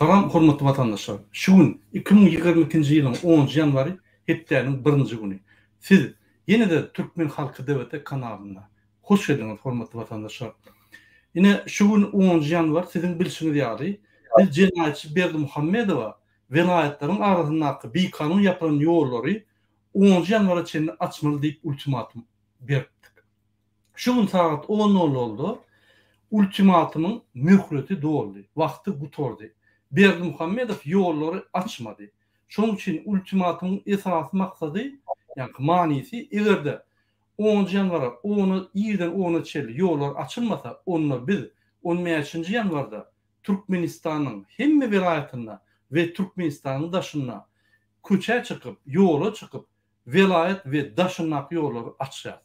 Salam hormatly vatandaşlar. Şu gün 2022-nji ýylyň 10 ýanwary hepdeniň 1-nji güni. Siz ýene-de Türkmen halky dewleti kanalynda hoş geldiňiz hormatly vatandaşlar. Ine şu gün 10 ýanwar siziň bilişiňiz ýaly biz jenaýatçy Berdimuhammedowa welaýetlaryň arasyndaky beýkanun ýapylan ýollary 10 ýanwara çenli açmaly diýip ultimatum berdik. Şu gün saat 10:00 oldu. Ultimatumyň möhreti doldy. Wagty gutordy. Berdimuhammedow ýollary açmady. Şonuň üçin ultimatumyň esas maksady, ýani manysy egerde 10 ýanwara 10-y ýerden 10-a çenli ýollar açylmasa, onda biz 15-nji ýanwarda Türkmenistanyň hemme welaýatynda we Türkmenistanyň daşyna köçe çykyp, ýola çykyp, welaýat we daşynak ýollary açýar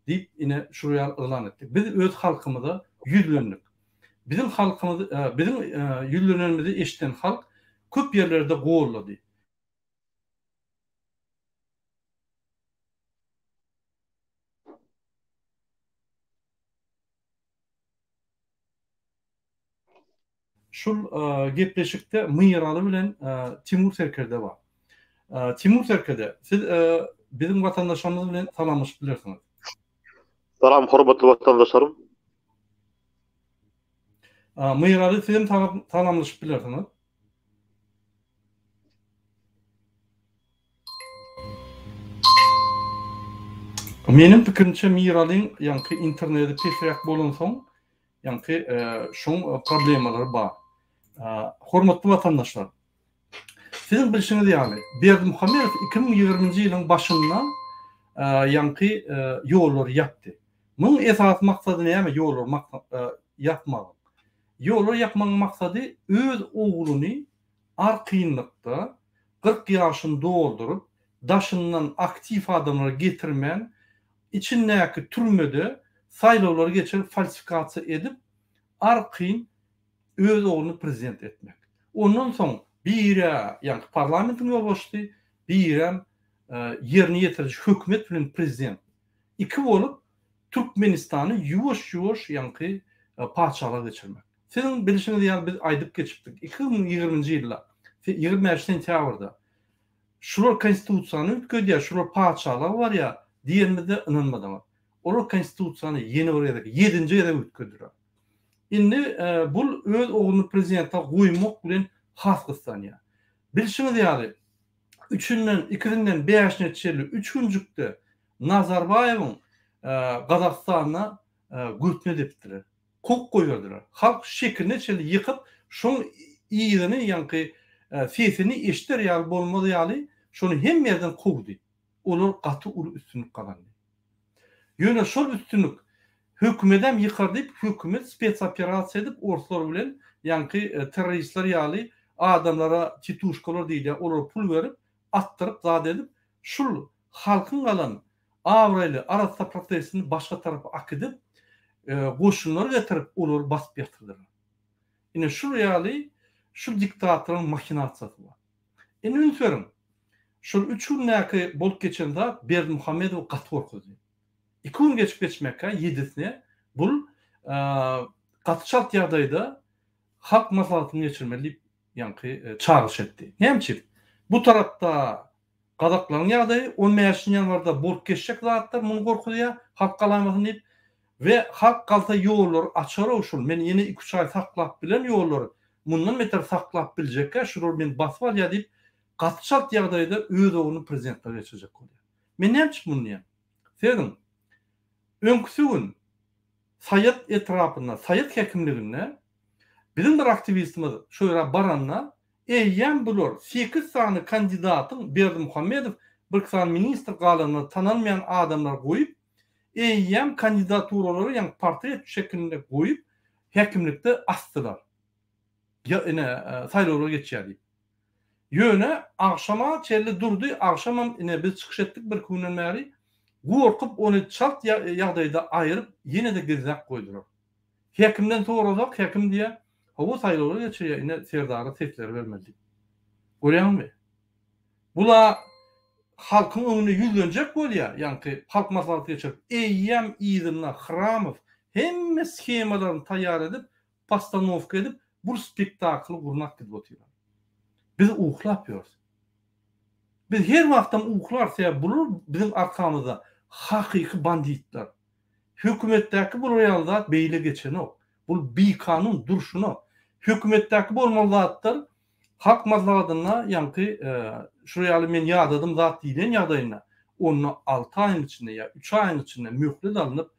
diýip ine şuraya elan etdik. Biz öz halkymyza ýüzlendik. Bizim halkymyz, bizim ýüzlenmemizi eşiten halk köp ýerlerde goýuldy. Şol gepleşikde Myýraly bilen Timur Serkerde bar. Timur Serkerde, siz bizim vatandaşlarymyz bilen salamlaşyp bilersiňiz. Salam hormatly vatandaşlarym. Myýraly siz salamlaşyp bilersiňiz. Menin pikirimçe Myýralyň ýanky interneti pesräk bolan soň ýanky şoň problemler bar. Hormatly vatandaşlar, siziň bilişiňiz ýaly Berdimuhammedow 2020-nji ýylyň başynda ýanky ýollar ýapdy. Muň esas maksady näme? Ýollar ýapmak. Ýollar ýapmagyň maksady öz ogluny arqynlykda 40 ýaşyny doldurup daşyndan aktiv adamlara getirmän, içindäki türmede saýlawlar geçirip falsifikasiýa edip arqyn öz ogluny prezident etmek. Ondan soň biri ýani parlamentiň ýolbaşçy, biri ýerine ýetirýän hökümet bilen prezident. İki bolup Türkmenistany ýuwaş-ýuwaş ýanky paçalyk geçirmek. Siziň bilişiňiz ýaly biz aýdyp geçipdik. 2020-nji ýylda 20 sentýabrda şular konstitusiýany ütködýär, şular paçalyk bar ýa, diýenmede inanmadylar. Olar konstitusiýany ýeni bir ýerde 7-nji ýerde ütködýär. Indi bul öz ogluny prezidentde goýmak bilen has gyssanýar. Bilişiňiz ýaly 2-den 5-ne çenli 3 günjükde Nazarbayewiň Gazakstana gürtme depdiler. Kok goýberdiler. Halk şekilne çenli ýykyp şoň ýygyny ýanky sesini eşiter ýaly bolmady ýaly şonu hem ýerden kowdy. Olar gaty üstünlük galandy. Ýöne şol üstünlük hökümetem ýykar diýip hökümet spes operasiýa edip oruslar bilen ýanky terroristler ýaly adamlara tituşkalar diýilýär, olar pul berip attyryp zat edip şol halkyň galan awraly arasda protestini başga tarapy akydyp goşunlar getirip olar basyp ýatyrdylar. Ine şol ýaly şu diktatoryň mahinasiýasy bar. Ene ünsörüm şol 3 günnäki bolup geçende Berdimuhammedow gaty gorkudy. 2 gün geçip geçmekka 7-sine bul gaty şart ýagdaýda halk maslahatyny geçirmeli ýanky çağrış etdi. Hemçi bu tarapda Gazaklaryň ýagdaýy 15-nji ýanwarda bolup geçecek zatlar muny gorkudýar, halk galamasyn diýip we halk galsa ýollar açar uşul. Men ýene 2-3 ay saklap bilen ýollary mundan beter saklap biljekkä şular men basyp alýar diýip gaty şart ýagdaýda öz ogluny prezidentler geçirecek bolýar. Men näme muny diýem? Seň öňküsi gün Saýat etrapynda, Saýat hekimliginde bizim bir aktivistimiz şu ýere baranlar eýýän bular 8 sany kandidatyň Berdimuhammedow bir san ministr galanyny tanalmayan adamlar goýup eýýän kandidaturalary ýani portret şeklinde goýup hekimlikde asdylar. Ya ine saýlawlara geçýär diýip. Ýöne akşama çelli durdy, akşam ine biz çykyş etdik bir günden bäri. Gorkup onu çalt ýagdaýda aýryp ýene-de girzak goýdular. Hekimden sorazak, hekim diýe, "Hawa saýlawlara geçýär, ine serdary sesler bermeli." Görýärmi? Bula halkyň öňüne ýüzlenjek bolýar, ýani halk maslahaty geçirip, eýýäm ýygyna Hramow hemme schemalaryny taýýar edip, postanovka edip bu spektakly gurmak gidip otylar. Biz uhlap ýörüz. Biz her wagtdan uhlarsa bulur bizim arkamızda hakyky banditler. Hökümetdäki bu realzat beýle geçen ok. Bu bir kanun durşunu. Hökümetdäki bolmaly zatlar hak mazladyna ýa-ni şu ýaly men ýadadım zat diýen ýagdaýyna onu 6 aýyň içinde ýa 3 aýyň içinde möhlet alınıp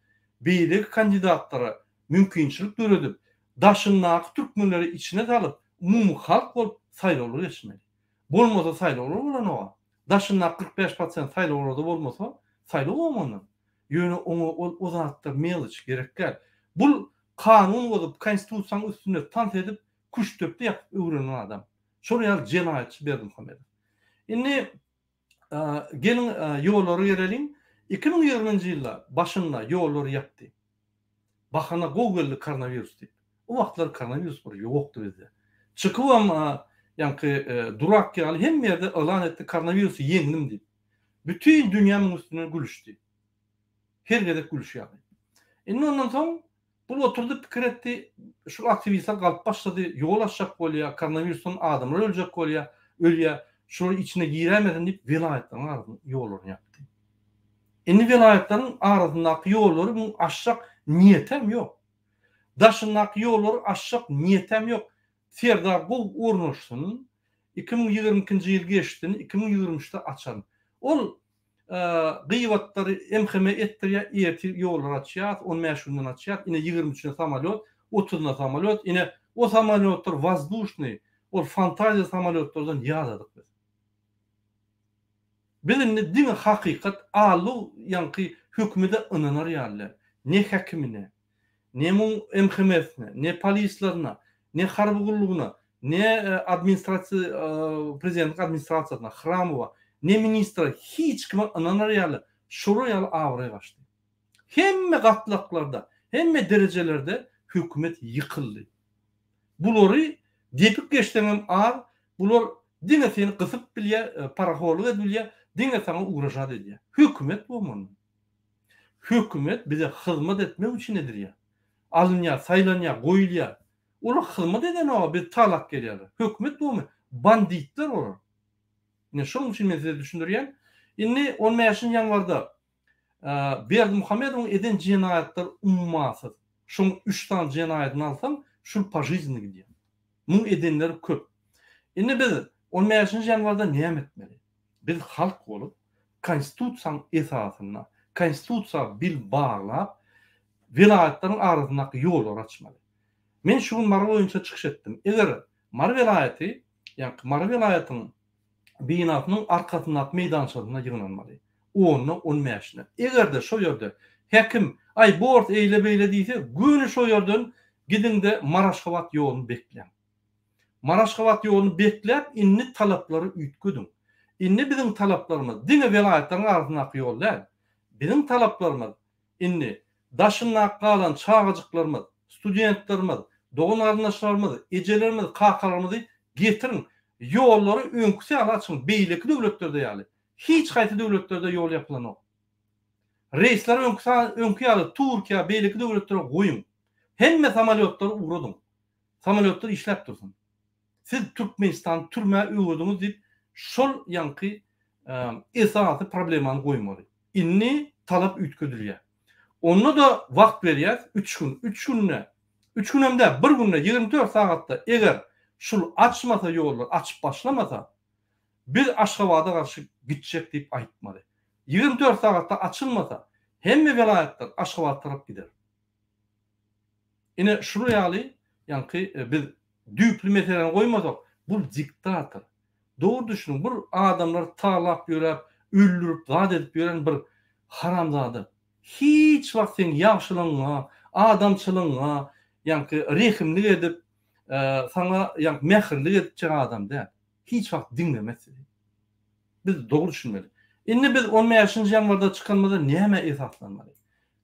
beýle kandidatlara mümkinçilik döredip daşynnaky türkmenleri içine salyp umumy halk bolup saýlawlar geçmeli. Bolmasa saýlawlar bolan o. Daşynnaky 45% saýlawlarda bolmasa saýlaw bolmany. Ýöne onu o zatlar meliç gerekler. Bu kanun bolup konstitusiýanyň üstüne tant edip kuş töpde ýakyp öwrenen adam. Şol ýaly jenaýatçy Berdimuhammedow. Indi gelin ýollary gelelim. 2020-nji ýylda başynda ýollary ýapdy. Bahana Google koronavirus diýip. O wagtlar koronavirus bir ýokdy bizde. Çykypam ýa-ni durak ýaly hem ýerde elan etdi koronavirusy ýeňdim diýip. Bütün dünýäniň üstüne gülüşdi. Her gedek gülüşýär. Indi ondan soň bu oturdu pikir etdi. Şu aktivistler galyp başlady. Ýol açjak bolýar, koronavirusdan adamlar öljek bolýar, ölýär. Şol içine giremeden diýip vilayatlanyň arasyna ýollaryny ýapdy. Indi vilayatlaryň arasyndaky ýollary bu açjak niýetem ýok. Daşyndaky ýollary açjak niýetem ýok. Serdar bu urnuşsun 2022-nji ýyl geçdin, 2023-de açan. Ol gıyvatları emheme ettirýär, ertir ýollar açýar, 15 günden açýar, ine 23-ne samolyot, 30-na samolyot, ine o samolyotlar воздушный, ol fantaziya samolyotlardan ýazadyk biz. Bizin dini hakykat aly ýa-ni hökümde ınanar ýaly. Ne häkimine, ne mu emhemesine, ne polislaryna, ne harby gulluguna, ne administrasiýa prezident administrasiýasyna, Hramowa, ne ministra hiç kime ınanar ýaly. Şol ýaly awry başdy. Hemme gatlaklarda, hemme derejelerde hökümet ýykyldy. Bulary depip geçdiňem ar, bular dine seni gysyp bilýär, paraholuk edilýär, dine sana uğraşady diýär. Hökümet bolmaly. Hökümet bize hyzmat etmek üçin edirýär. Alınýar, saýlanýar, goýulýar. Olar hyzmat eden o, biz talak gelýär. Hökümet bolmaly. Banditler olar. Ne şol üçin men size düşündirýän. Indi 15-nji ýanwarda Berdimuhammedow eden jenaýatlar ummasy. Şoň 3 tane jenaýatyny alsam, şol pajizny gidýär. Bu edenler köp. Indi biz 15-nji ýanwarda näme etmeli? Biz halk bolup konstitusiýanyň esasyna, konstitusiýa bil baglap vilayatlaryň arasyndaky ýollar açmaly. Men şu Mara boýunça çykyş etdim. Eger Mara vilayaty, ýa-ni Mara vilayatynyň binasynyň arkasyndaky meýdançygyna ýygnanmaly. Onu 15-ne. Eger-de şo ýerde häkim ay bort eýle beýle diýse, güni şo ýerden gidinde Maraşgabat ýoluny bekleň. Maraşgabat ýoluny beklep, inni talaplary üýtgüdüm. Inni bizim talaplarymız dine vilayatlaryň arasyndaky ýollar. Bizim talaplarymız inni daşyndaky galan çağajyklarymyz, studentlerimiz, dogan arnaşlarymyz, ejelerimiz, kakalarymyzy getirin. Ýollary öňküse açyň. Beýleki döwletlerde ýaly. Hiç gaýta döwletlerde ýol ýapylan ok. Reisler öňkü ýaly Türkiýe beýleki döwletlere goýun. Hemme samolyotlar uğradyň. Samolyotlar işläp dursun. Siz Türkmenistan türme öwrediňiz diýip şol ýa-ni esasy problemany goýmaly. Inni talap üýtgüdilýär. Onu da wagt berýär 3 gün. 3 günne. 3 gün hemde 1 günne 24 sagatda eger şol açmasa ýollar, açyp başlamasa bir Aşgabada garşy gitjek diýip aýtmaly. 24 sagatda açylmasa hemme vilayatlar Aşgabat tarap gider. Ine şunu ýaly, ýa-ni biz düýpli meseleni goýmasak, bu diktator. Doğru düşünün, bu adamlar talap ýörep, öldürüp, zat edip ýören bir haramzady. Hiç wagt sen ýagşylygyňa, adamçylygyňa, ýa-ni rehimlik edip, sana ýa-ni mehirlik edip adam däl. Hiç wagt dinlemezdi. Biz doğru düşünmeli. Indi biz 15-nji ýanwarda çykanmada näme esaslanmaly?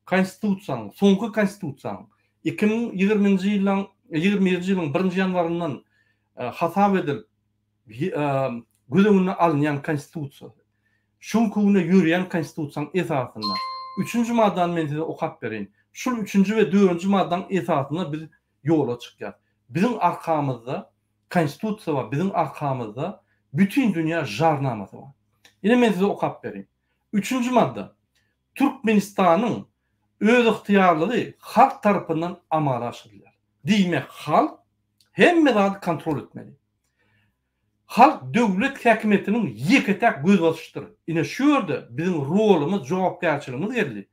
Konstitusiýanyň, soňky konstitusiýanyň 2020-nji ýylyň 20-nji ýylyň 1-nji ýanwaryndan hasap edilip gözüňe alınýan konstitusiýa. Şunkuna ýürüyen konstitusiýanyň esasyna 3-nji maddany men size okap bereyim. Şul 3-nji we 4-nji maddaň esasyna biz ýola çykýar. bizim arkamızda konstitusiya var, bizim arkamızda bütün dünya jarnaması var. Yine men size okap bereyim. 3. madde. Türkmenistan'ın öz ihtiyarlığı halk tarafından amala aşırılır. Demek halk hemme kontrol etmeli. Halk devlet hakimiyetinin yeketek göz basıştır. Yine şu yerde bizim rolümüz, cevapgarçılığımız geldi.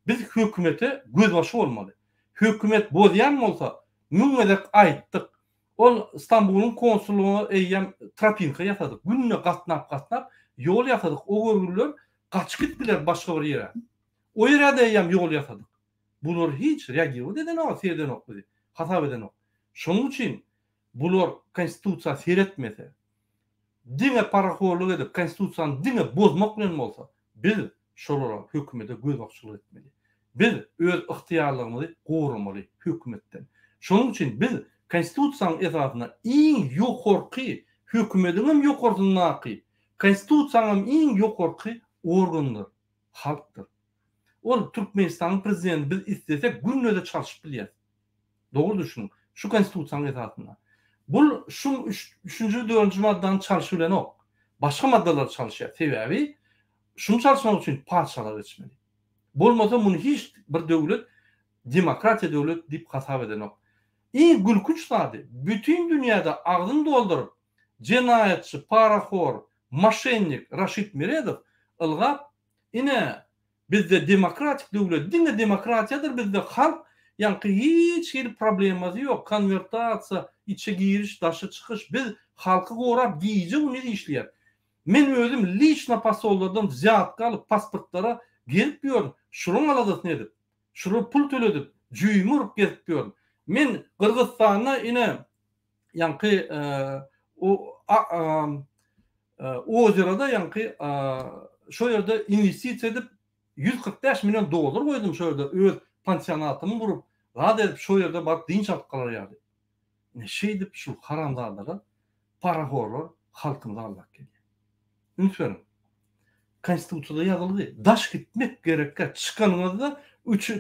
Biz hükümete göz başı olmalı. Hükümet bozayan olsa müngedek aittik. Ol İstanbul'un konsulluğuna eyyem trapinka yasadık. Gününe katnap yol yasadık. O görgüller kaç gittiler başka bir yere. O yere de eyyem yol yasadık. Bunlar hiç reagiyor deden o, seyirden o. Hata eden o. Şunun için bunlar konstitusiya seyretmese, dine parakorluk edip konstitusiyanı dine bozmak bilen olsa, biz şolara hükümete göz bakçılık etmeli. Biz öz ihtiyarlığımızı korumalı hükümetten. Şunun için biz konstitusiyanın etrafına en yukarı hükümetin yukarısından konstitusiyanın en yukarı organıdır, halktır. O Türkmenistan'ın prezidenti biz istesek günle de çalışıp biliriz. Doğru düşünün. Şu konstitusiyanın etrafına. Bu şu 3. 4. maddenin çalışılan o. Başka maddeler çalışıyor. Sebebi şunu çalışmak için parçalar etmeli. Bolmasa bunu hiç bir devlet, demokratiya devlet deyip hesap eden o. En gülkünç tadı. Bütün dünyada ağzını doldurup cinayetçi, parakhor, maşennik, Raşid Miredov ılgap yine bizde demokratik devlet, dine demokratiyadır bizde halk yani hiç problemimiz yok. Konvertasiya, içe giriş, dışı çıkış. Biz halkı korap giyici bunu işleyer. Men özüm lichna pasollardan ziyat kalıp pasportlara gelip diyorum. Şunun aladasını edip, şunu pul töledip, cüymürüp gelip diyorum. Men Kırgızistan'a yine yankı o zirada yankı şu yerde investisiya edip 145 milyon dolar koydum şu yerde öz pansiyonatımı vurup rahat edip şu yerde bak dinç atkalar yani. Ne şey edip şu haramdağlara parakorlar halkımıza Allah geliyor. Unutmayın. Konstitusiyada yazılı. Daş gitmek gerekir. Çıkanınızda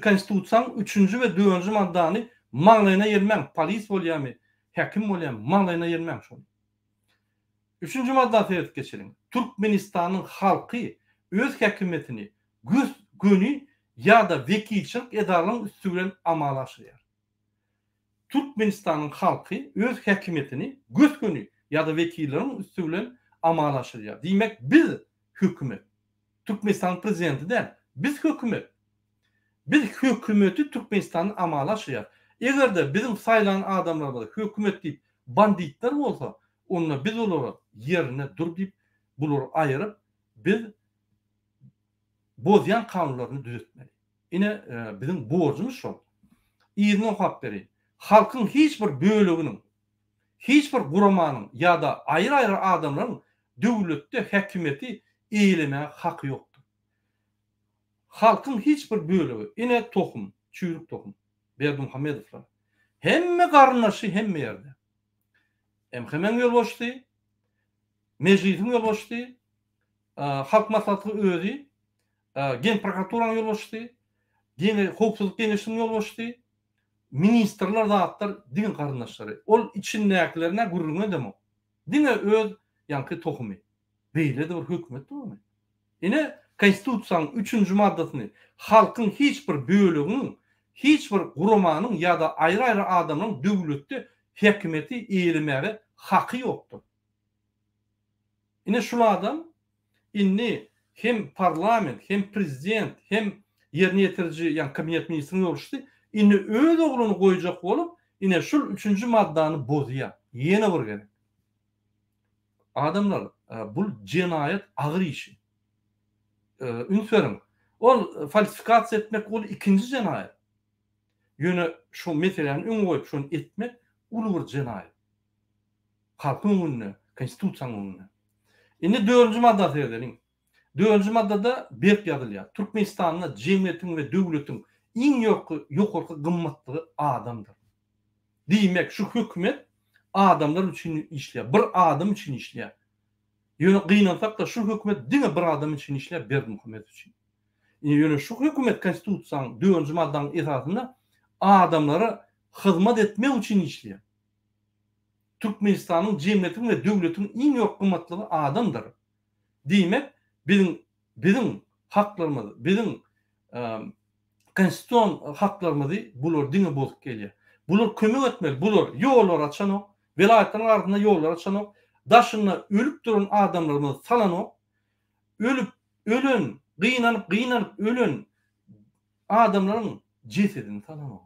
konstitusiyanın 3. ve 4. maddani mağlayına yermem. Polis olayamı, hakim olayamı, mağlayına yermem şunu. 3. madde seyret geçelim. Türkmenistan'ın halkı öz hakimiyetini göz günü ya da vekilçilik edarların üstünden amalaşıyor. Türkmenistan'ın halkı öz hakimiyetini göz günü ya da vekillerin üstünden amalaşıyor. Demek biz hükümet. Türkmenistan prezidenti değil. Biz hükümet. Biz hükümeti Türkmenistan'ın amalaşıyor. Eğer de bizim sayılan adamlar hükümet deyip banditler olsa onunla biz olarak yerine dur deyip bunları ayırıp biz bozayan kanunlarını düzeltmeli. Yine bizim borcumuz şu. İyini okap vereyim. Halkın hiçbir bölüğünün, hiçbir kurumanın ya da ayrı adamların devlette hükümeti eğilemeye hakkı yoktur. Halkın hiçbir bölüğü, yine tohum, çürük tohum, Berdimuhamedovlar, hemme karınlaşı hemme yerde. Hemen yol boştu, meclisin yol boştu, halk maslahatı özü, gen prokuraturanın yol boştu, gen hukuk genişliğinin yol boştu, ministrler dağıtlar, din karınlaşları. Ol içindekilerine gururunu demo. Dine öz yankı tohumu. Böyle de bir hükümet değil mi? Yine konstitusiyanın 3. maddesini halkın hiçbir bölüğünün, hiçbir kurumanın ya da ayrı adamın devlette hükümeti eğilmeye hakkı yoktur. Yine şu adam inni hem parlament, hem prezident, hem yerine yetirici yani kabinet ministrini oluştu. Inni öz oğlunu koyacak olup yine şu 3. maddanı bozuyor. Yine bir gerek. Adamlar bu cinayet ağır işi. Ünferim. O falsifikasyon etmek o 2. cinayet. Yine şu meselelerin ün koyup şunu etmek ulu bir cinayet. Halkın önüne, konstitusiyanın önüne. Yine 4. madde seyredelim. 4. maddede bek yazılıyor. Türkmenistan'da cemiyetin ve devletin en yukarı kımmetli adamdır. Demek şu hükümet adamlar için işliyor. Bir adam için işliyor. Yine kıynasak da şu hükümet dine bir adam için işliyor. Berdimuhamedov için. Yine şu hükümet konstitusiyanın 4. maddenin esasında adamlara hizmet etmek için işliyor. Türkmenistan'ın cemiyetinin ve devletinin en yok kıymetli adamdır. Demek bizim haklarımız, bizim konstitusiyon haklarımızı bular dine bozuk geliyor. Bular kömür etmeli, bular yollar açan o, velayetlerin ardında yollar açan o, daşınla ölüp duran adamlarımızı salan o, ölün, kıynanıp ölün adamların cesedini salan o.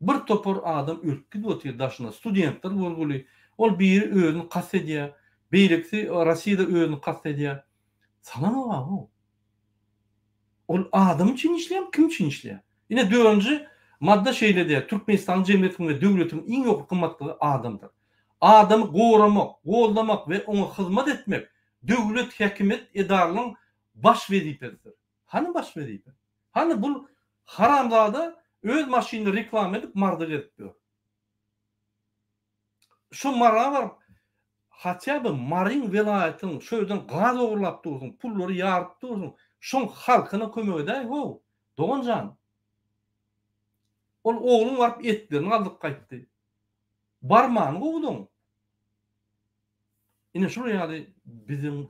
Bir topor adam ölüp gidiyor daşına, studentler vurguluyor. Ol biri özünü kastediyor, birisi Rusya'da özünü kastediyor. Salan o. Ol adam için işleyen, kim için işleyen? Yine dördüncü madde şeyle diye, Türkmenistan cemiyetinin ve devletinin en yok kıymetli adamdır. Adamı korumak, kollamak ve ona hizmet etmek devlet hükümet idarının baş vazifesidir. Hani baş vazife? Hani bu haramzada öz maşinini reklam edip mardır etmiyor. Şu mara var, hatta bir marin velayetin şöyden gaz uğurlap dursun, pulları yarıp dursun, şun halkına kömöğü de o. Doğancan. Ol oğlum varıp etlerini alıp kayıttı. Barmağını kovdun. Yine şuraya bizim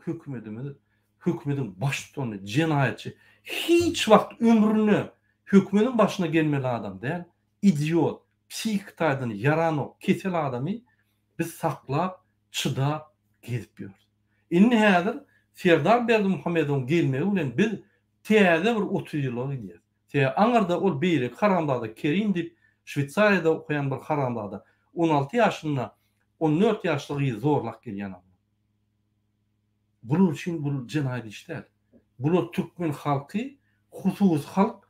hükümetin baş tutunu, cinayetçi, hiç vakit ömrünü hükümetin başına gelmeli adam değil. İdiot, psikiktaydın yaranı, kesel adamı biz saklap, çıdap, gezpiyoruz. İnnihadır, Serdar Berdimuhamedov'un gelmeyi ulen biz teyade bir 30 yılı gidiyoruz. Anarda ol beyli karamdağda Kerim dip Şvitsariyada okuyan bir karamdağda 16 yaşında 14 yaşlığı zorlak gelyen adam. Bunun için bu cinayet işler. Bunlar Türkmen halkı, husus halk,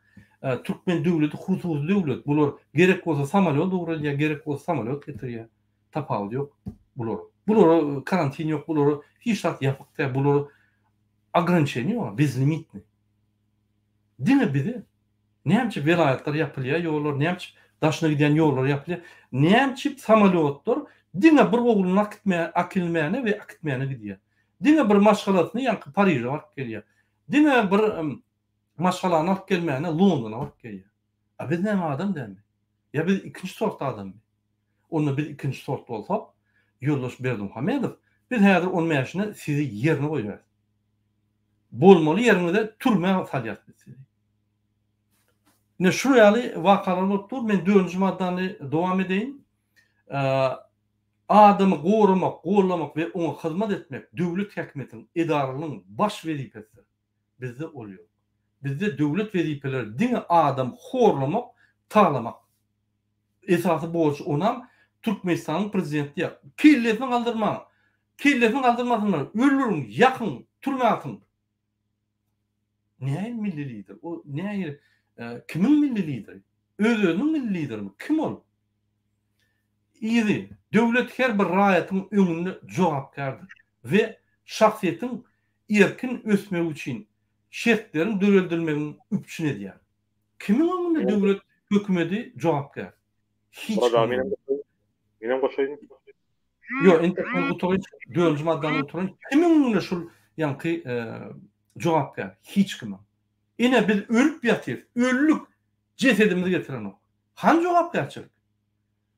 Türkmen devleti, husus devlet. Bunlar gerek olsa samolyot doğruluyor, gerek olsa samolyot getiriyor. Tapağı yok. Bunlar karantin yok. Bunlar hiç şart yapık değil. Bunlar ограничение var. Bez limit mi? Dine bizi. Neyemçi velayetler yapılıyor, yollar, neyemçi daşına giden yollar yapılıyor. Neyemçi samolyotlar dine bir oğlunun akilmeyene ve akitmeyene gidiyor. Dine bir maşgalatını yankı Paris'e varıp geliyor. Dine bir maşgalatını alıp gelmeyene London'a varıp geliyor. Biz ne adam değil mi? Ya biz ikinci sortta adam mı? Onu biz ikinci sortta olsak, Yoldaş Berdimuhamedov, biz her onun yaşına sizi yerine koyuyoruz. Bolmalı yerine de türmeye salyat sizi. Ne şuraya vakalar oldu. Ben 4. maddani devam edeyim. Adamı korumak, kollamak ve ona hizmet etmek devlet hükümetinin, idaralığının baş vazifesi bizde oluyor. Bizde devlet vazifeleri dini adam horlamak, tağlamak. Esası borç onam Türkmenistan'ın prezidenti yap. Killetini kaldırma. Killetini kaldırmasınlar. Ölürüm, yakın, türme atın. Ne milli lider? O ne kimin milli lideri? Özünün milli lideri mi? Kim ol? İyi. Devlet her bir rayetin önünde cevapkardır. Ve şahsiyetin erkin ösmeği için şertlerin dörüldürmenin üçün ediyor. Kimin önünde devlet hükümeti cevapkar? Hiç kimin. Benim koşayım. Yok, entekmen oturun, 4. maddanı oturun. Kimin önünde şu yankı cevapkar? Hiç kimin. Yine biz ölüp yatıyoruz. Ölülük cesedimizi getiren o. Han cevapkarçılık?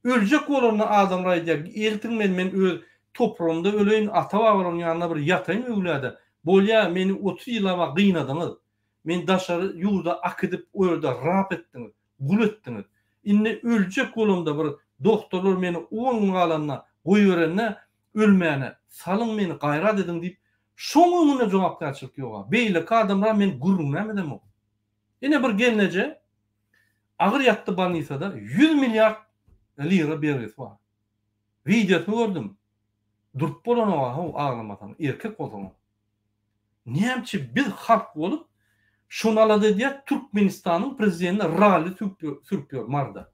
Ölecek olanı adamlar edecek. Eltin men öz toprağımda öleyin, ata-babalarımın yanına bir yatayım öylede. Bolya beni 30 yıla kıynadınız. Men daşarı yurda akıdıp orada rap ettiniz, gul ettiniz. İnne ölecek olanında bir doktorlar beni 10 alanına koyuverenine ölmeyene salın beni gayrat edin deyip şoň önüne jogapkarçylyk ýok. Beýle adamlar men gurrunamedem o. Yine bir gelnece ağır yattı Banisa'da 100 milyar lira bergesi var. Videosunu gördüm. Durup bolan o ağlamatan erkek olsun. Niyemçi bir halk olup şunu aladı diye Türkmenistan'ın prezidentine rally sürpüyor Marda.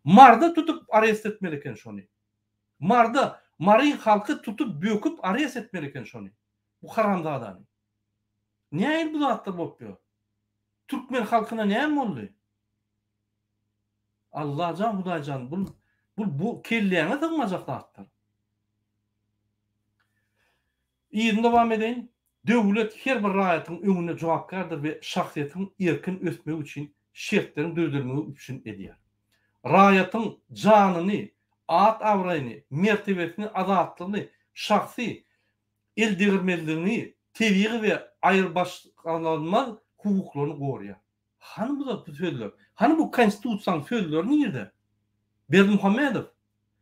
Marda tutup arrest etmeliyken şunu. Marin halkı tutup büyüküp arrest etmeliyken şunu. Bu haramda adamı. Niye bu zatlar bakıyor? Türkmen halkına ne mi oldu? Allah can Hudaycan bu kirliyene takılacak dağıtlar. İyiden devam edeyim. Devlet her bir rayetin önüne cevapkardır ve şahsiyetin erkin ösmeği için şertlerin dördürmeği için ediyor. Rayetin canını, at awraýny, mertebesini, azatlygny, şahsy el degirmeliligini, tebiği we aýyrbaşlanmaz hukuklaryny goruýar. Hani bu da sözler? Hani bu konstitusiýanyň sözleri nerede? Berdimuhammedow.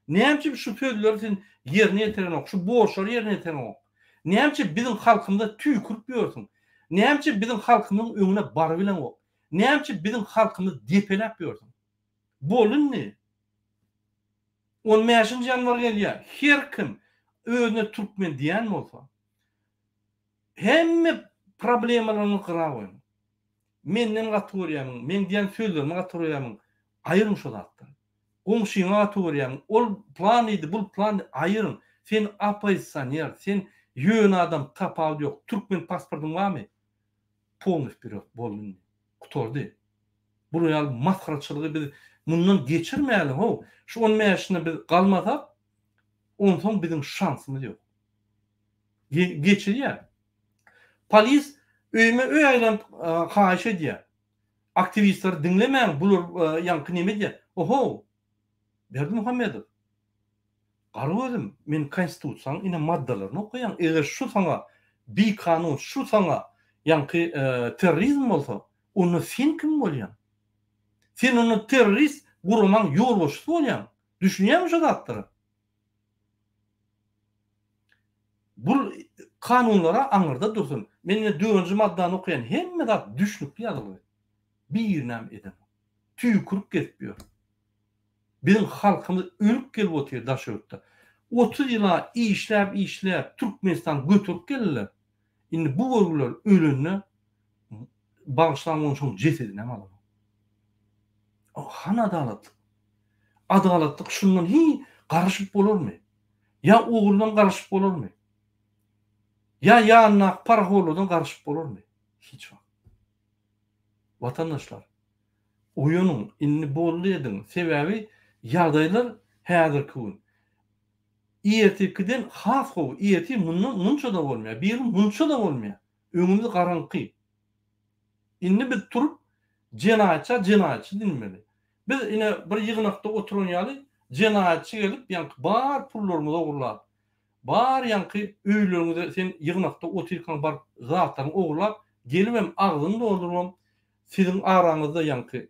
Näçe şu sözleri sen yerine ýetiren, şu borçları yerine ýetiren? Näçe bizim halkymda tüýkürip ýörsiň? Näçe bizim halkymyň öňüne bar bilen ok? Näçe bizim halkymyz depeläp ýörsiň? Bolun ne? 15-nji ýanwar gelýär. Her kim özüne türkmen diýen bolsa, hemme problemalaryny gıraýan. Menden gaturýam, men diýen sözlerimi gaturýam, aýyryn şu zatlar. Gomşyňa gaturýam, ol plan idi, bul plan aýyryn. Sen opozitsioner, sen ýön adam tapaw ýok. Türkmen pasportyň barmy? Polnuş bir bolun. Kutordy. Bu ýaly maskaraçylygy biz mundan geçirmeýälim ho. Şu 10 ýaşyna biz galmasak, onsoň bizim şansymyz ýok. Geçirýär. Polis öýme öý aýlan haýyş edýär. Aktivistler dinlemeýän, bular ýanky neme diýär? Oho. Berdimuhammedow. Garabym, men konstitusiýanyň ine maddalaryny okuýan. Eger şu saňa bir kanun, şu saňa ýanky terrorizm bolsa, onu sen kim bolýan? Sen onu terörist guramaň ýolbaşçysy bolýan. Düşünýärmi şu zatları? Bu kanunlara aňyrda dursun. Men 4-nji maddany okuyan hemme zat düşnük ýazyly. Bir näme edem. Tüýkürüp getipýär. Bizim halkymyz ölüp gelip otyr daşökde. 30 ýyla işläp Türkmenistan götürüp geldiler. Indi bu bölgeler ölünü bağışlanmaň şol jesedine alan. O han adalatlyk. Adalatlyk şundan garaşyp bolarmy? Ya oğuldan garaşyp bolarmy? Ya ýanyna paraholudan garaşyp bolarmy? Hiç wagt. Vatandaşlar, oýanyň inni bolýadyň sebäbi ýagdaýlar häzirki gün. Ýertikiden has gowy, ýerti munça da bolmaýar, bir munça da bolmaýar. Öňümüz garanky. Inni biz turup jenayatçy dinmeli. Biz ine bir ýygnakda oturan ýaly jenayatçy gelip ýanky bar pullarymyzy ogurlap, bar ýanky öýlerimizde sen ýygnakda oturýan bar zatlaryny ogurlap, gelip hem agzyny doldurmam, sizin araňyzda ýanky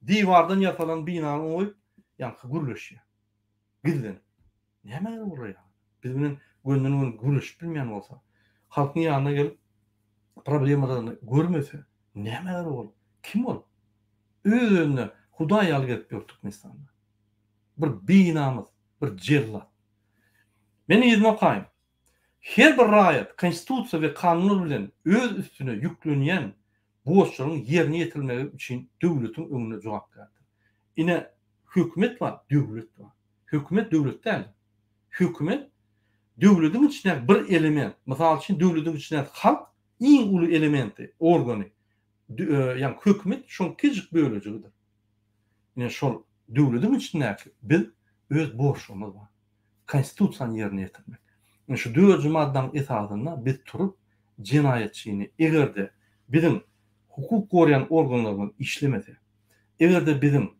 diwardan ýasalan binany oýup ýanky gürleşýär. Gizlen. Näme bolýar? Biz bilen gönlüni gürleşip bilmeýän bolsa, halkyň ýanyna gelip problemalaryny görmese, näme bol? Kim ol? Özüne Hudaý alyp gelip Türkmenistanda. Bir binamyz, bir jellat. Men ýyzma okaýym. Her bir raýat konstitusiýa we kanunlar bilen öz üstüne ýüklenýän borçlaryň ýerine ýetilmegi üçin döwletiň öňüne jogap berdi. Ine hökümet var, döwlet var. Hökümet döwlet däl. Hökümet döwletiň içinde bir element. Mysal üçin döwletiň içinde halk iň uly elementi, organy. Yani hökümet şol küçük bölüjidir. Ine şol döwletiň içinde biz öz borçlarymyz var. Konstitusiýany ýerine ýetirmek. Şu 4-nji maddaň esasyna biz turup jinayetçini egerde bizim hukuk gorayan organlaryň işlemese, egerde bizim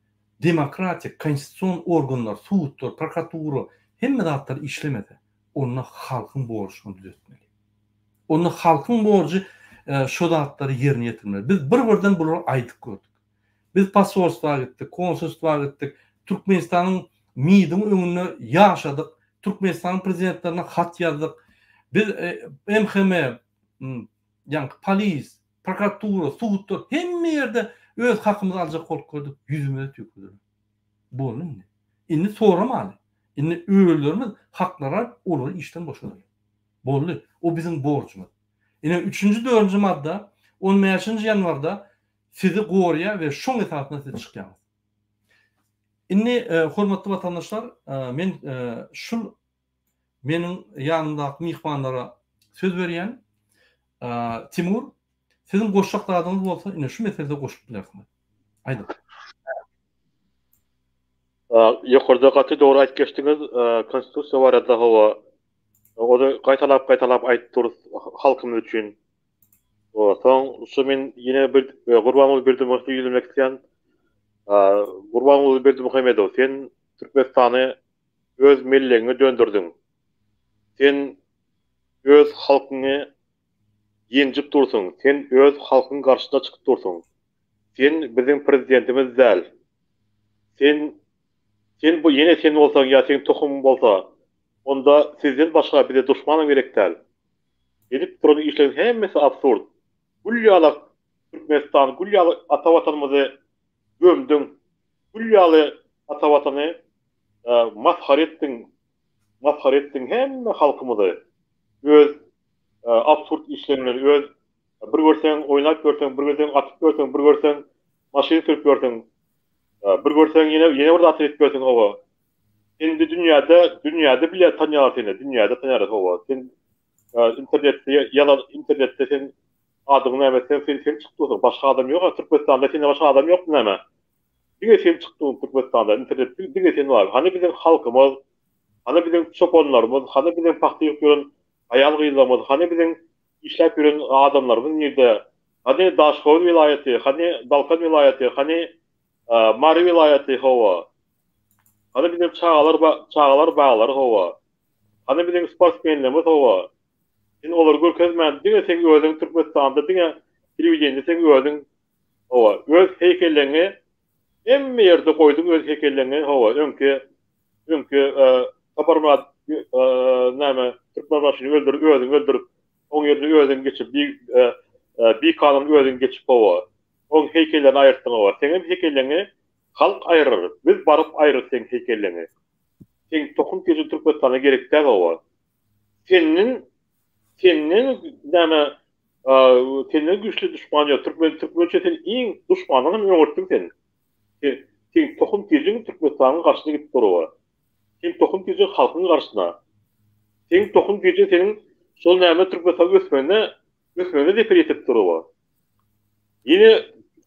demokratik konstitusiýon organlar, suwtlar, prokuratura hemme zatlar işlemese, onu halkyň borçyny düzeltmeli. Onu halkyň borçy şu zatlary ýerine ýetirmeli. Biz bir-birden bulary aýdyp gördük. Biz pasportwa gittik, konsulstwa gittik, Türkmenistanyň miýdiň öňünde ýaşadyk, Türkmenistanyň prezidentlerine hat ýazdyk. Biz MHM, ýanky polis, prokuratura, suwtlar hemme ýerde öz hakymyzy aljak bolup gördük, ýüzüme tüýküldür. Bolundy. Indi soramaly. Indi öýlerimiz haklara olary işden boşadyr. Boldy. O bizim borçumuz. Ine 3-nji 4-nji madda 15-nji ýanwarda sizi goruýar we şoň esasynda siz çykýaňyz. Indi hormatly vatandaşlar, men şul meniň ýanymdaky mihmanlara söz berýän Timur, sizin goşaklarınız bolsa ine şu meselede goşup bilersiňiz. Aýdyp. Ýokarda gaty dogry aýtyp geçdiňiz, konstitusiýa barada hawa o da gaýtalap aýtyp durýar halkymyz üçin. Soň şu men ýene bir Gurbanow Berdimuhammedow ýüzülmek isleýän Gurbanuly Berdimuhamedow, sen Türkmenistany öz milliňe döndürdün. Sen öz halkyny ýenjip dursun. Sen öz halkyň garşyna çykyp dursun. Sen bizim prezidentimiz däl. Sen bu ýene sen bolsaň ýa sen tohum bolsa, onda sizden başga bir düşmanyň gerek däl. Edip duran işlerin hemmesi absurd. Gülýaly Türkmenistan, gülýaly ata watanymyzy gömdüň. Gülýaly ata watany mazhar etdiň hemme halkymyzy. Öz absurd işlerini, öz bir görseň oýnap görseň, bir görseň atyp görseň, bir görseň maşyna sürüp görseň, bir görseň ýene bir atyp etip görseň owa. Endi dünýäde bile tanýar seni, dünýäde tanýar owa. Sen internetde sen adyny nämetsen sen çykdyň, başga adam ýok, Türkmenistanda sen başga adam ýok näme? Diňe sen çykdyň Türkmenistanda, internetde diňe sen bar. Hani bizim halkymyz, hani bizim çoponlarymyz, hani bizim paxtyýyk ýören aýal gyzlarymyz, hani bizim işläp ýören adamlarymyz nerede? Hani Daşgowy vilayeti, hani Dalkan vilayeti, hani Mary vilayeti howa. Hani bizim çağalar bağlar howa. Hani bizim sportmenlerimiz howa. Sen olar görkezmän, diňe sen özüň Türkmenistanda, diňe telewizionyda sen özüň howa. Öz heykellerini emme ýerde goýdyň, öz heykellerini howa. Öňkü tabarmat näme Türkmen başyny öldürüp, oň ýerine özüň geçip bir kanun özüň geçip howa. Oň heykellerini aýyrtdyň howa. Senin heykellerini halk aýryr. Biz baryp aýryr sen heykellerini. Sen tohum tejin Türkmenistana gerek däl howa. Senin näme senin güçlü düşman ýok. Türkmençe sen iň düşmanyny öňürtdiň sen. Sen tohum tejin Türkmenistanyň garşyna gitip durýar. Sen tohum tejin halkyň garşyna. Sen tohum tejin senin şol näme Türkmenistana ösmene depre etip durýar.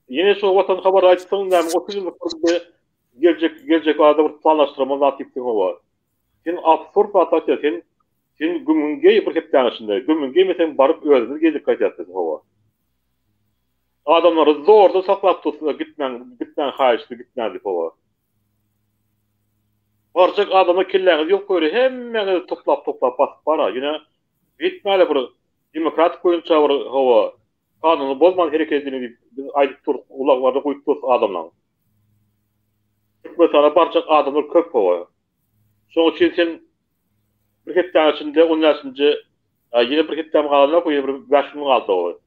Yine şu watan habar aýtsaň näme 30 ýyllyk gelecek adam planlaşdyrma natypdyň owa. Sen absurd atatja, sen gümünge bir hepden içinde. Gümünge mesela barıp özünü gezip kaçarsın owa. Adamları zorda saklap tutsun, gitmen hayıştı, gitmen dip owa. Barçak adamlar kelleňiz ýok göre, hemmeni toplap basıp bara. Ýene bitmeli bir demokratik boýunça bir owa. Kanuny bozman hereketini biz aýdyp turup, ulaglarda goýup turup adamlar. Mesela barçak adamlar köp owa. Şoň üçin sen bir hepden içinde, onun içinde yine bir hepden galanlar koyuyor, bir 5 gün kaldı o.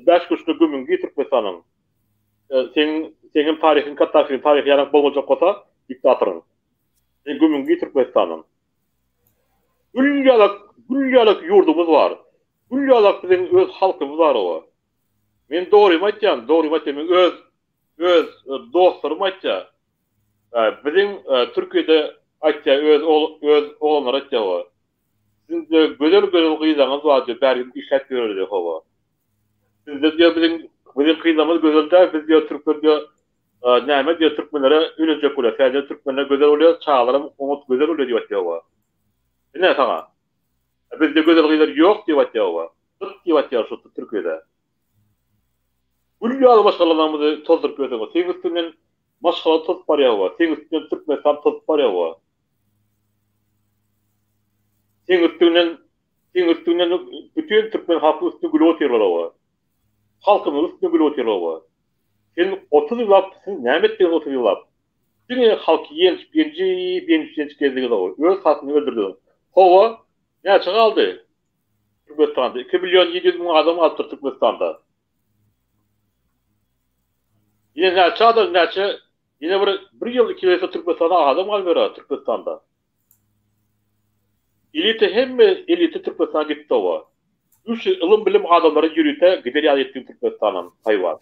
5 güçlü gümün getirip mesela senin tarihin, Kaddafi'nin tarihi yanak bolmayacak olsa diktatörün. Sen gümün getirip mesela. Gülyalık yurdumuz var. Gülyalık bizim öz halkımız var o. Men doğruyum aytjam, men öz dostlarım aytja. Bizim Türkiye'de aytja, öz oğlanlar aytja o. Sizde gözel gyýzaňyz bar diýip bärim işläp berýärdi howa. Sizde diýär bizim gyýzamyz gözelde, biz diýär türkler diýär näme diýär türkmenlere ölenjek bolar. Sadece türkmenler gözel bolýar, çağlarym umut gözel bolýar diýip aýtýar. Ne taňa? Bizde gözel gyýzlar ýok diýip aýtýar. Tut diýip aýtýar şu Türkiýede. Gülýaly başgalarymyzy tozdurup berýär. Sen üstünden maşgala toz barýar. Sen üstünden Türkmenistan toz barýar. Sen üstünden bütün Türkmen halkı üstüne gülü otururlar. Halkımız üstüne gülü otururlar. Sen 30 yılap, sen nämetden 30 yılap. Dünya halkı yenç gezdiği var. Öz halkını öldürdü. Hova ne kaldı? Türkmenistan'da 2 milyon 700 bin adam aldı Türkmenistan'da. Yine yine bir yıl 2 yılda Türkmenistan'da adam alıyor Türkmenistan'da. Elite Türkmenistan'a gitti o. 3 ilim bilim adamları yürüte gider ettiği Türkmenistan'ın hayvan.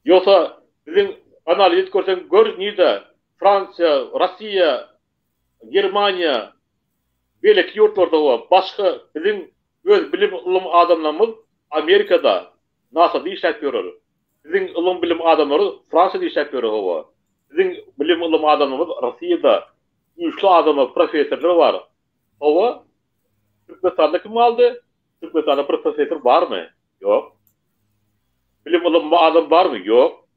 Yoksa bizim analiz görsen gör neydi? Fransa, Rusya, Germanya, belki yurtlarda o. Başka bizim öz bilim ilim adamlarımız Amerika'da, NASA'da işlet görür. Bizim ilim bilim adamları Fransa'da işlet görür o. Bizim bilim ilim adamlarımız Rusya'da, güçlü adamlar, profesörler var. Ova, Türkmenistan'da kim aldı? Türkmenistan'da profesör var mı? Yok. Bilim ilim adam var mı? Yok.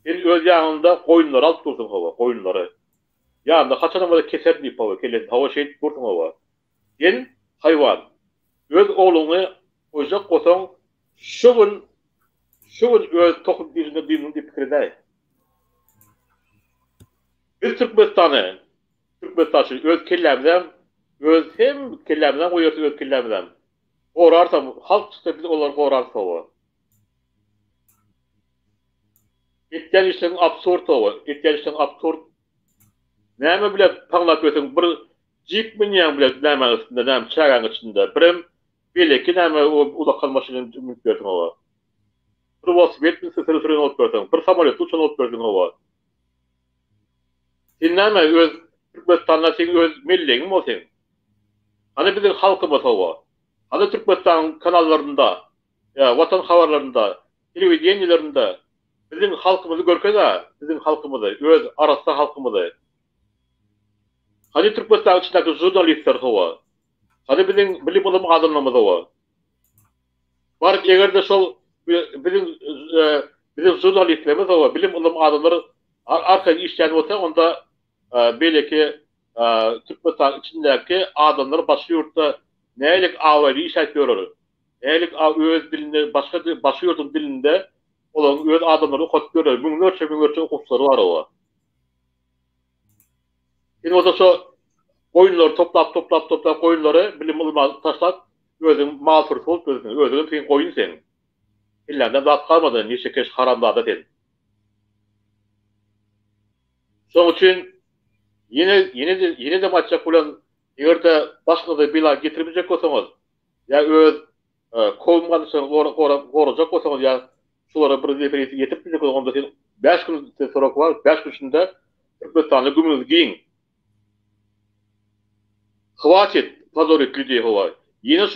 Sen öz ýanynda koyunlar alyp dursun hawa, koyunlary. Ýanynda haçan böyle keser diýip hawa, kelen hawa şey dursun hawa. Sen haywan. Öz ogluňy ojak gosaň, şu gün öz tokup birine diýip pikirde. Biz Türkmenistan'ı öz kellemden, öz hem kellemden koyuyoruz öz kellemden. Orarsam, halk çıksa biz onları orarsa o. Etken işlerin absurd o. Etken işlerin absurd. Näme bile taňlap ötüň bir jip minýän bile näme üstünde, näme çagan içinde. Birim belki näme ulak kalmaşyny ümit berdiň o. Bir velosiped mi sürüň olup berdiň, bir samolyot uçan olup berdiň o. Sen näme öz Türkmenistan'da sen öz milliň bolsaň. Hani bizim halkymyz o. Hani Türkmenistan kanallarında, ya vatan haberlerinde, televizyonlarında bizim halkımızı görkede, bizim halkımızı, öz arasında halkımızı. Hani Türkmenistan içindeki jurnalistler o. Hani bizim bilim ulum adamlarımız o. Var eğer de şol bizim jurnalistlerimiz o, bilim ulum adamları arkada işleyen olsa onda belki Türkmenistan içindeki adamlar başka yurtta nälik awali iş etýärler. Nälik öz dilinde başka yurtun dilinde olan öz adamlary okut görýär. Müňlerçe okuwçylary bar o. Ene osa koyunlar toplap koyunları bilim ulma taşlap özüň malfır bolup özüň sen koyun sen. Illerden zat kalmadı neçe keş haramlarda sen. Şoň üçin yine de maçak bolan ýerde başga da bila getirmejek bolsaňyz, ya öz kowmganysyň gorajak bolsaňyz, ya şolara bir referensi ýetip bilecek onda sen 5 gün sorak var, 5 gün içinde Türkmenistan'da gümüz giyin. Hvatit, pazoritli diýip howa. Yine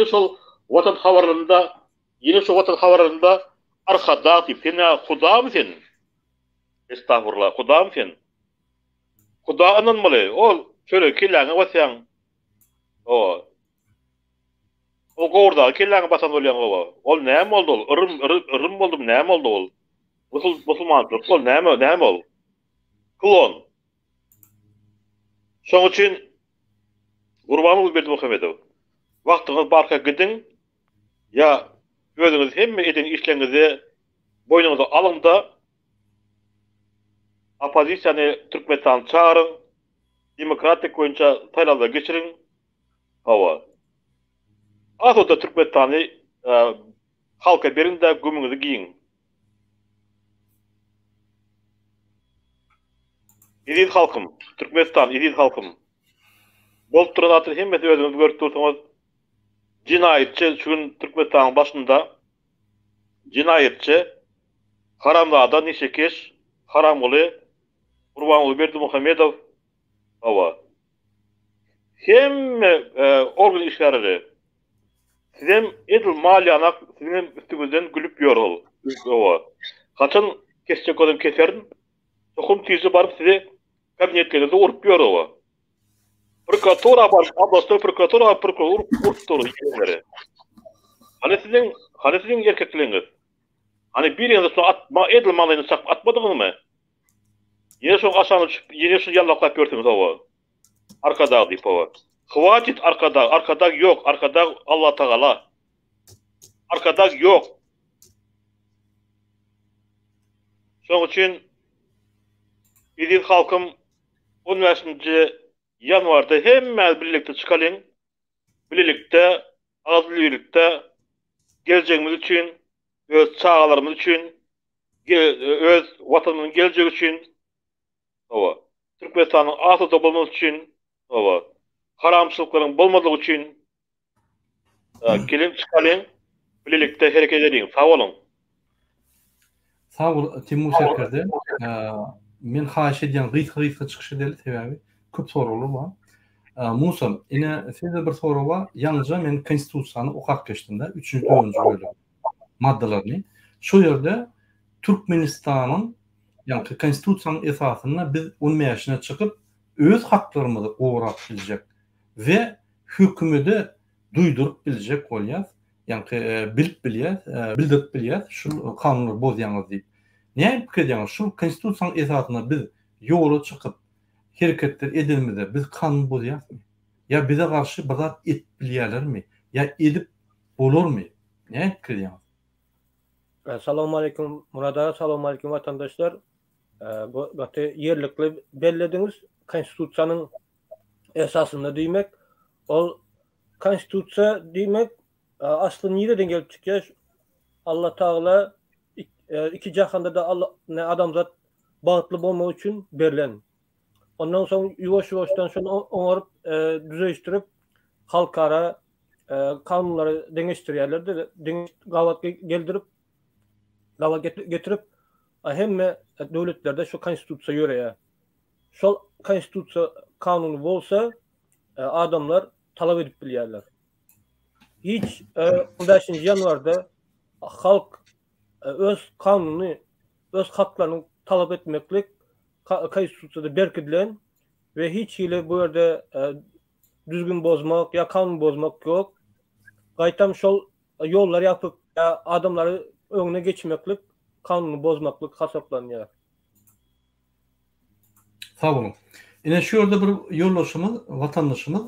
şol watan habarlarında arkada diýip sen Huda sen? Estağfurullah, Huda sen? Huda ananmaly. Ol şöyle kelläňe basaň. O gorda kelläňe basan bolýan o. Ol näme boldy ol? Irym boldum, näme boldy ol? Musulmançylyk ol, näme ol? Klon. Şoň üçin Gurbanyň Berdimuhammedow. Wagtyňyz barka gidiň. Ya özüňiz hemme edin işleňizi boynuňyza alyň-da opozisiýany Türkmenistan çağırın, demokratik boyunca saylavlar geçirin. Hava. Aslında Türkmenistan'ı halka berin de gümüňizi giyin. Ediz halkım, Türkmenistan, ediz halkım. Bolup turan atır hemmesi özüňiz görüp dursaňyz, cinayetçi şu gün Türkmenistan'ın başında cinayetçi haramlarda neşekeş, haram oly Gurbanyň Berdimuhammedow hava. Hem organ işgärleri sizem edil malyanak sizin üstüňizden gülüp ýörül. Hava. Haçan kesecek adam keserin, tokum tizi barıp sizi kabinetlerinize urup ýörül hava. Prokuratura bar, oblastny prokuratura urup durýar. Hani sizin erkekliğiniz? Hani bir ýerde atma edil malyny sakp atmadyňyzmy? Yine şu aşağıda yine şu yallaklayıp gördünüz hava. Arkada diýip hava. Hvatit arkada yok, arkada Allah Taala. Arkada yok. Şoň üçin ediz halkym 15-nji ýanwarda hemme birlikde çykalyň. Birlikde, azlyklykda geleceğimiz üçin, öz çağalarymyz üçin, öz watanymyzyň geljegi üçin hava. Türkmenistan'ın asyda bolması üçin hava. Haramçylyklaryň bolmadygy üçin kelin çykalyň, birlikde hereket ediň. Sag bolun. Sag bol Timur Serkerde. Men haýyş edýän gyýt-gyýt çykyş edeli sebäbi köp soralar bar. Musa, ine sizde bir soru var. Yalnızca men konstitusiýany okap geçdimde 3-nji 4-nji bölüm maddalaryny. Şu ýerde Türkmenistanyň yani konstitusiýanyň esasyna biz 10 ýaşyna çykyp öz haklarymyzy gowrap biljek we hökümeti duýdurup biljek bolýar. Yani bilip bilýär, bildirip bilýär şu kanunlar bozýaňyz diýip. Ne pikirdiňiz? Şu konstitusiýanyň esasyna biz ýola çykyp hereketler edilmede biz kanun bolýarmy? Ya bize karşı bir zat et bilýärlermi? Ya edip bolurmy? Ne pikirdiňiz? Assalamu alaikum Murad ağa, assalamu alaikum vatandaşlar. Bu batı yerlikli bellediniz. Konstitusiýanyň esasında diýmek, ol konstitusiýa diýmek asly nireden gelip çykýar? Allah Taala iki jahanda da Allah ne adamzat bagtly bolmak üçin berilen. Ondan soň ýuwaş-ýuwaşdan şonu oňaryp düzeýişdirip halkara kanunlary deňeşdirýärler, gawat geldirip gawat getirip hemme döwletlerde şu konstitusiýa ýöreýär. Şol konstitusiýa kanuny bolsa adamlar talap edip bilýärler. Hiç 15 ýanwarda halk öz kanuny, öz haklaryny talap etmeklik konstitusiýada berkidilen ve hiç hile bu yerde düzgün bozmak ya kanun bozmak ýok. Gaýtam şol ýollar ýapyp adamlary öňüne geçmeklik kanuny bozmaklyk hasaplanýar. Sağ olun. Yine şu yolda bir yoldaşımız, vatandaşımız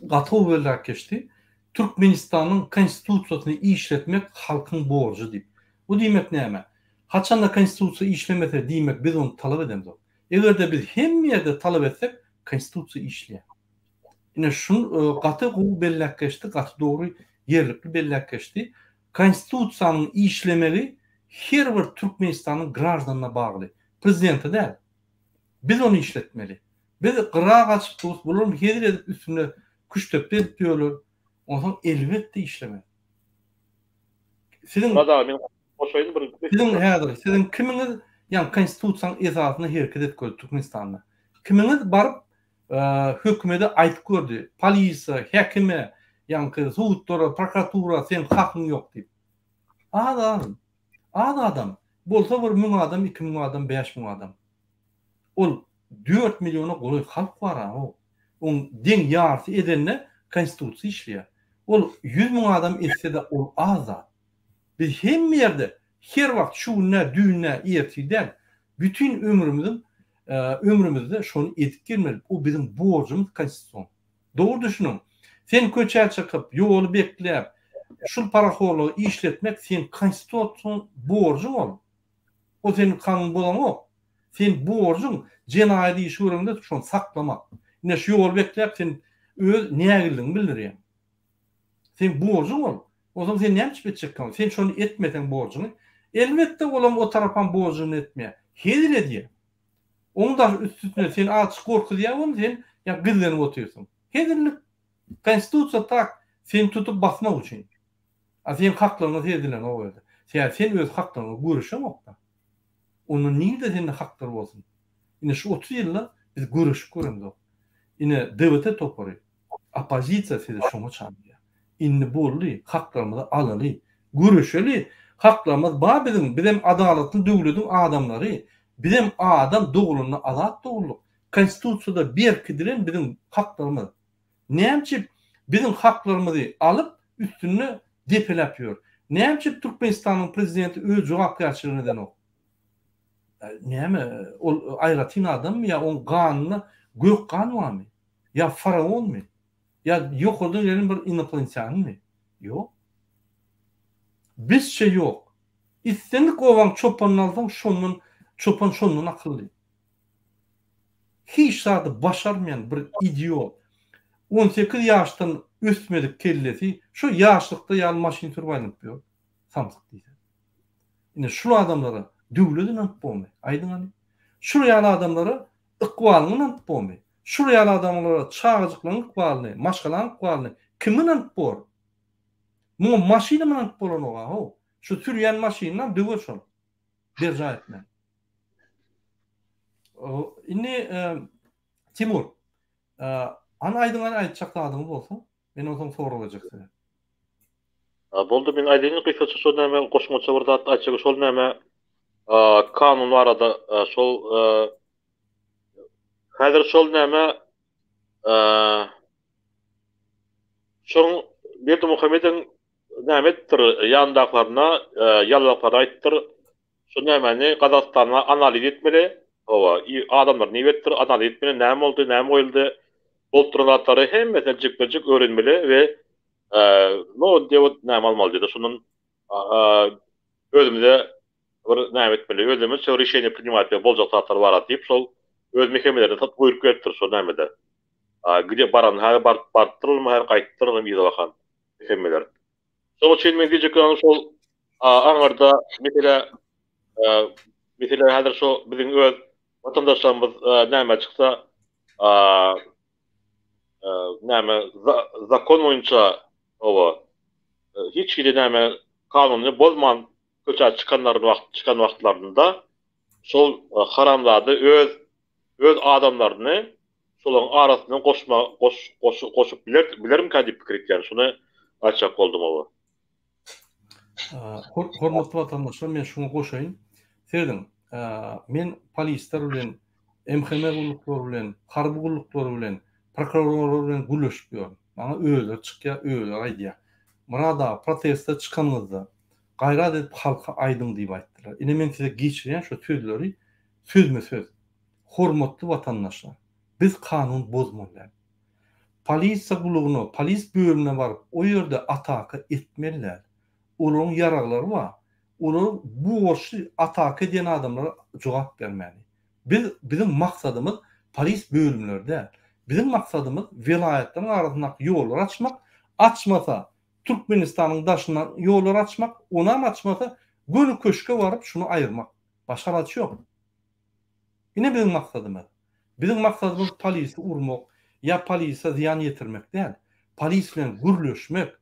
gatyw berläp geçti. Türkmenistanyň konstitusiýasyny işletmek halkyň borjy diýip. Bu diýmek näme? Haçanda konstitusiýa işlemese diýmek biz onu talap edemiz. Egerde biz hemme ýerde talap etsek konstitusiýa işleýär. Yine şu gaty gowy belläp geçti, gaty dogry yerlikli belläp geçti. Konstitusiýanyň işlemeli her bir Türkmenistanyň grajdanına bagly. Prezidente däl. Biz onu işletmeli. Biz gırağa açıp bulur mu? Hedir edip üstüne kuş töpte edip diyorlar. Ondan elbette işleme. Sizin sizin kiminiz yani konstitusiýanyň esasyna hereket etdi Türkmenistanda. Kiminiz barıp hökümete aýtyp gördü. Polisiýa, häkime, ýa-ni sudlara, prokuratura sen hakyň ýok diýip. Adam bolsa bir 1000 adam, 2000 adam, 5000 adam. Ol 4 milyona goly halk bar o. On deň ýarty edenne konstitusiýa işleýär. Ol 100 000 adam etse de ol azat. Biz hemme ýerde her wagt şu düýne ýetýär. Bütün ömrümizde şonu edip gelmeli. O bizim borcumuz konstitusiýa. Doğru düşünün. Sen köçe çykyp ýoly bekläp şu paraxorlugy işletmek sen konstitusiýa borjun ol. O senin kanun bolamok. Sen borjun jenaýat iş görüňde şonu saklamak. Ine şu ýol bekläp sen öz nägildiňi bildirýär. Sen borjun ol. O zaman sen näme etjekkäň? Sen şonu etmeden borjuny elbette olam o tarapan borjuny etmeýär. Hedir edýär. Onda üstüne sen açyk gorkuýar, sen ýa gizlenip oturýarsyň. Hedirlik konstitusiýa tak sen tutup basmak üçin. Sen haklaryny hedilen o ýerde. Sen öz haklaryny görüşemokda. Onun nide senin hakları bolsun. Yine şu 30 ýyllar biz görüşüp göründik. Yine devlete topary. Opozisiýa size şoňa çağırýar. Indi boldy, haklarymyzy alaly, görüşeli, haklarymyz bar bizim adalatyň döwletiň adamlary, bizim adam dogrulyny azat dogrulyk. Konstitusiýada berkidilen bizim haklarymyz. Näçe bizim haklarymyzy alyp üstüne depeläp ýör. Näçe Türkmenistanyň prezidenti öz jogapkärçiliginden ok. Näme ol aýratyn adammy ýa on ganyny gök ganwamy ýa faraonmy ýa ýokdy ýerin bir inoplantýanmy? Ýok. Bizçe ýok. İstendik owan çopanyny alsaň çopan şondan akylly. Hiç zady başarmayan bir idiot 18 ýaşdan ösmedik kellesi şu ýaşlykda ýaly maşyn sürýärlik ýok. Samsyk diýse. Ine şu adamlara döwletin antpolmy. Aýdyňmy? Şu ýaly adamlara ykbalyny antpolmy. Şu ýaly adamlara çağıjyklaryň ykbalyny, maşgalaryň ykbalyny kimin antpor? Mu maşyna men antpolany o. Şu sürýän maşyna döwer şol. Berja etme. Inni Timur, ana aýdyňy aýtjakdadyňyz bolsa, men oňa sorulajak sene. Boldy men aýdyň kysgaça şol näme goşmaça bir zat aýtjak şol näme kanun arada şol häzir şol näme şoň Berdi Muhammediň näme etdir ýandaklaryna ýalapar aýtdyr şu nämäni Kazakstana analiz etmeli. Owa adamlar niwetdir analiz etmeli, näme boldy, näme goýuldy. Bolturalatary hemmesini jyk öğrenmeli we no diýip näme almaly dedi. Şunun özümüze bir näme etmeli, özümüz şu reşeni primat boljak zatlar bar diýip şol öz mehemlerine tat buyruk etdir şu nämede. Gide baran her bartdyrylmy, her gaýtdyrylmy diýip bakan mehemler. Şol üçin men diýjeklerim şol aňarda mesela häzir şu biziň öz vatandaşlarymyz näme çyksa näme zakon boýunça owa hiç kide näme kanuny bozman köçä çıkan wagtlarynda şol haramlady öz adamlaryny şolaryň arasyndan goşup bilerim ki diýip pikir etýär. Şunu açak boldum owa. Hormatly vatandaşlar, men şunu goşaýyn. Serdim, men polisler bilen, MHM gullukları bilen, harby gullukları bilen, prokurorlar bilen güleşip ýördüm. Bana öýler çykýar, öýler aýdýar. Murada protestde çykanygda gaýrat edip halka aýdyň diýip aýtdylar. Ine men size geçirýän şu sözleri söz. Hormatly vatandaşlar, biz kanun bozmalylar. Polisiýa gulugyny, polis bölümine baryp o ýerde ataka etmeliler. Olaryň ýaraglary bar. Olar bu borçly ataka eden adamlara jogap bermeli. Bizim maksadymız polis bölümlerde, bizim maksadymız vilayatleriň arasynda ýollar açmak, açmasa Türkmenistanyň daşyndan ýollar açmak, onam açmasa gönü köşke baryp şunu aýyrmak. Başga raçy ýok. Ine bizim maksadymız. Bizim maksadymız polisi urmak, ya polise ziyan ýetirmek däl. Polis bilen gürleşmek,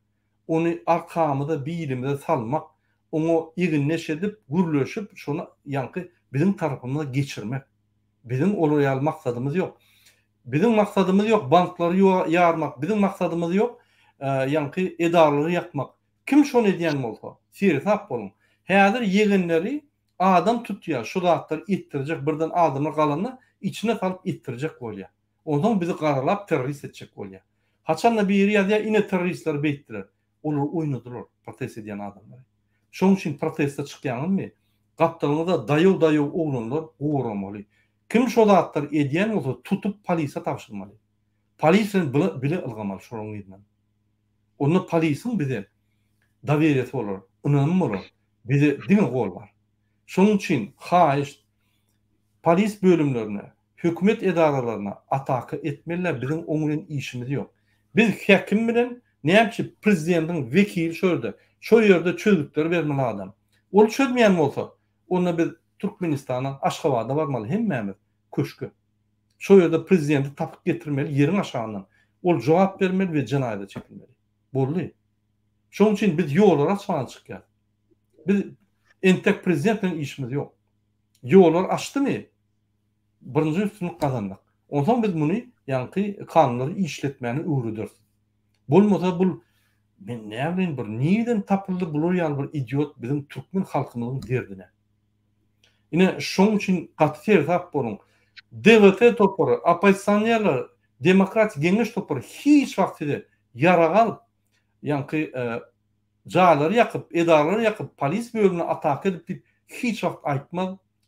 onu arkamıda bilimde salmak, onu ýigine edip gürleşip şonu yankı bizim tarapymyza geçirmek. Bizim olayal maksadymız yok. Bizim maksadymız yok banklary ýarmak, bizim maksadymız yok yankı edarlary ýakmak. Kim şonu edýän bolsa, siretap bolun. Häzir ýegenleri adam tutýar, şu zatlar ittirjek, birden adamlar galanna içine salyp ittirjek bolýar. Ondan bizi garalap terörist etjek bolýar. Haçanda bir ýerde ine teröristler beýtdiler. Olar oýnadylar protest edýän adamlar. Şoň üçin protestde çykýanmy? Gapdalyňda daýaw oglanlar goýramaly. Kim şo zatlar edýän bolsa tutup polisiýa tapşyrmaly. Polisiýa bile ılgamaly şoň ýerden. Onu polisiň bize daweriýeti bolar, önemi bolar. Bize diňe gol bar. Şoň üçin haýyş polis bölümlerine, hökümet edaralaryna ataka etmeliler. Bizim oňuň işimiz ýok. Biz häkim bilen näçe prezidentiň vekili şöyle, şo ýerde çözükleri bermeli adam. Ol çözmeýän bolsa, onu biz Türkmenistana, Aşgabatda barmaly hemmemiz köşkü. Şo ýerde prezidenti tapyp getirmeli ýeriň aşağından. Ol jogap bermeli we jinaýata çekilmeli. Boldy. Şoň üçin biz ýollar açmagy çykýar. Biz entek prezident bilen işimiz ýok. Ýollar açdymy? Birinji üstünlük kazandyk. Ondan biz bunu yankı kanunları işletmeni öwrüdür. Bolmasa bul men näme bir niden tapyldy bular ýaly bir idiot bizim türkmen halkymyzyň derdine. Ine şoň üçin gaty tap bolun. DVT topary, opozisiýonlar, demokratik geňeş topary hiç wagtda yaragan yankı jaýlary ýakyp, edarlary ýakyp, polis bölümine atak edip hiç wagt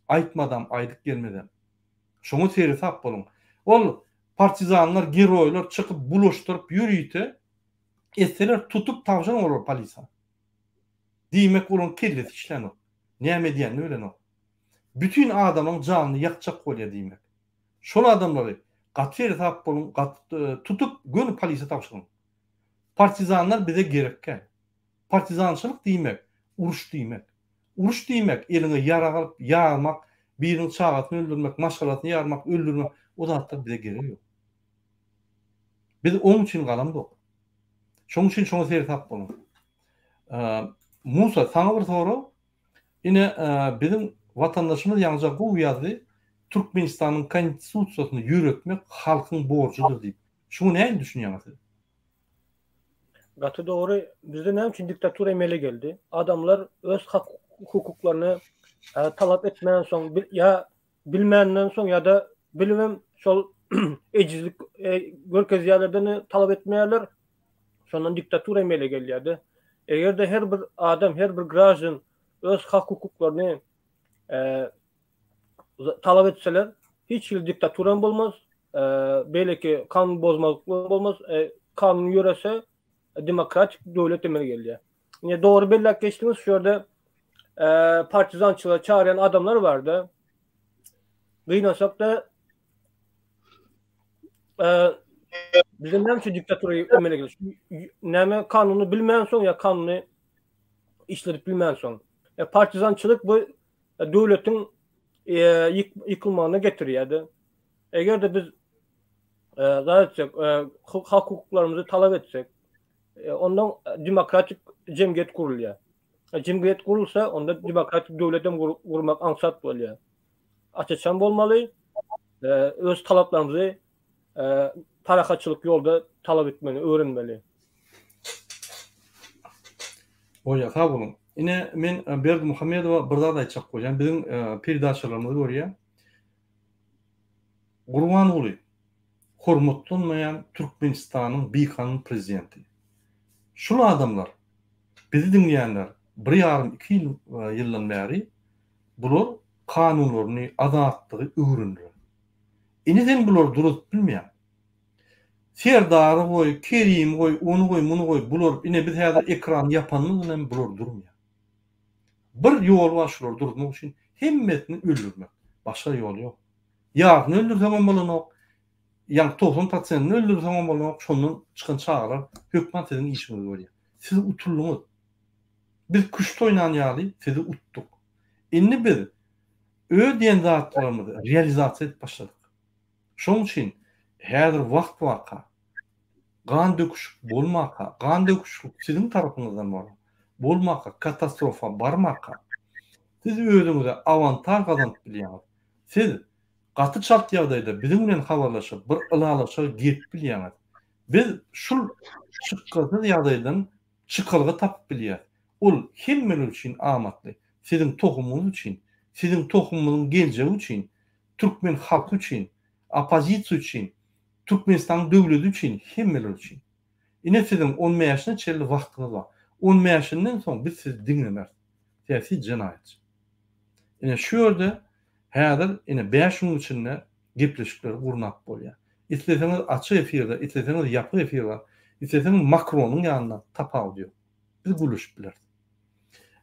aýtmadan aýdyk gelmeden. Şoňa seri tap bolun. Ol partizanlar, geroýlar çykyp bulaşdyryp ýürüýte, esler tutup tawşan olar polisiýa. Diýmek olaň kellet işlenok. Näme diýen ölenok. Bütün adamyň janyny ýakjak bolýar diýmek. Şol adamlary gatyer tap bolun, tutup gönü polisiýa tawşan. Partizanlar bize gerekkä. Partizançylyk diýmek, uruş diýmek. Uruş diýmek eline ýara alyp ýarmak, birini çağatyny öldürmek, maşgalatyny ýarmak, öldürmek, o zatlar bize gerek ýok. Biz oň üçin galamdyk. Şoň üçin şoňa seri tap bolun. Musa, sana bir soru. Ine bizim vatandaşymyz ýalnızca bu ýazdy Türkmenistanyň konstitusiýasyny ýöretmek halkyň borçudur diýip. Şunu näme düşünýäňiz? Gatı doğru, bizde näme üçin diktatura emele geldi? Adamlar öz hukuklaryny talap etmeden soň ya bilmenden soň ya da bilmem şol ejizlik görkez ýerlerden talap etmeýärler. Şondan diktatura emele gelýärdi. Eger de her bir adam, her bir grajan öz hak hukuklaryny talap etseler hiç diktaturan bolmaz. Belki kanun bozmalık bolmaz. Kanun yörese demokratik devlet demeli geldi. Yine doğru belli geçtiniz. Şurada partizançılığa çağıran adamlar vardı. Kıynasak da bizim nemçe diktatörü emele gelir. Neme kanunu bilmeyen son ya kanunu işledip bilmeyen son. Partizançılık bu devletin yıkılmağına getiriyordu. Eğer de biz hak hukuklarımızı talep etsek, ondan demokratik cemiyet kuruluyor. Cemiyet kurulsa onda demokratik devletten kurmak ansat oluyor. Açıkçam olmalı. Öz talaplarımızı tarakaçılık yolda talep etmeli, öğrenmeli. Oya sağ olun. Yine men Berdi Muhammedova bir daha aytsak koyan bizim pirdaşlarımızı görüyor. Gurbanoglu hormatlanmayan Türkmenistan'ın Biykan'ın prezidenti. Şunu adamlar, bizi dinleyenler, 1,5-2 yıldan beri bular kanunlarını, adaletleri öğrendiler. Neden bular durup bilmeyen? Serdarı koy, Kerim koy, onu koy, bunu koy, bular yine bir hada ekran yapanın hem bular durmuyor. Bir yol var şular durmak için himmetini öldürmek. Başka yol yok. Yarını öldürsen olmalı yok. Yani 90%'ni öldürsen olmalı yok. Şunun çıkın çağırlar. Hükümet edin işini görüyor. Sizi uturluğunuz. Biz kuşta oynanyalı, sizi uttuk. Inni biz ödeyen zatlarımızı realizasyon edip başladık. Şunun için her vakt vaka, kan döküşük bolmaka, kan döküşük sizin tarafınızdan var. Bolmaka, katastrofa barmaka. Siz özünüze avantaj kazanıp biliyorsunuz. Siz katı şart yağdayda bizimle haberleşip bir ılalaşıp giyip biliyorsunuz. Biz şu çıkkısız yağdaydan çıkılgı tapıp biliyoruz. Ol hemmeler için amatlı. Sizin tohumunuz için, sizin tohumunun geleceği için, Türkmen halkı için, opozisiya için, Türkmenistan devleti için, hemmeler için. Yine sizin 10 yaşına çelli vaktiniz var. 10 yaşından sonra biz sizi dinlemez. Siyasi cinayet. Yine şu yerde hayadır yine 5 yıl içinde gepleşikleri kurnak oluyor. İsteseniz açı efirde, isteseniz yapı efirde, isteseniz Macron'un yanına tapa diyor. Biz buluşup biliriz.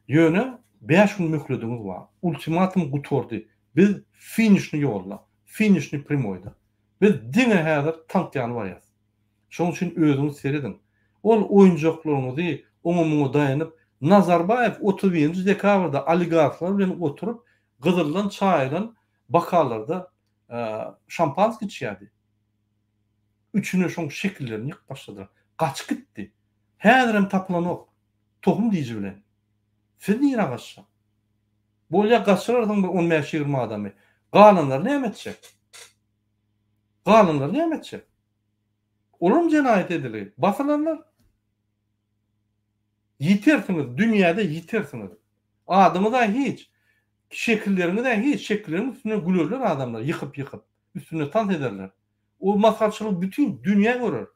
Yöne 5 yıl mühledimiz var. Ultimatum gutordu. Biz finishni yolla. Finishni primoyda. Biz dine hayadır tank yanı var ya. Şunun için özünüz seyredin. Ol oyuncaklarınızı umumuna dayanıp Nazarbayev 31 dekabrda oligarklar bilen oturup Kızıl'dan, çaydan, bakarlarda şampanski içiyadi. Üçünü şun şekillerini yık başladılar. Kaç gitti. Her tapılan yok. Tohum diyici bilen. Siz niye kaçacak? Böyle kaçırırsan 15-20 adamı. Kanunlar ne edecek? Kanunlar ne edecek? Olur mu cinayet edilir? Basılanlar. Yitersiniz. Dünyada yitersiniz. Adımı da hiç. Şekillerini de hiç. Şekillerinin üstüne gülürler adamlar. Yıkıp. Üstüne tant ederler. O maskarçılığı bütün dünya görür.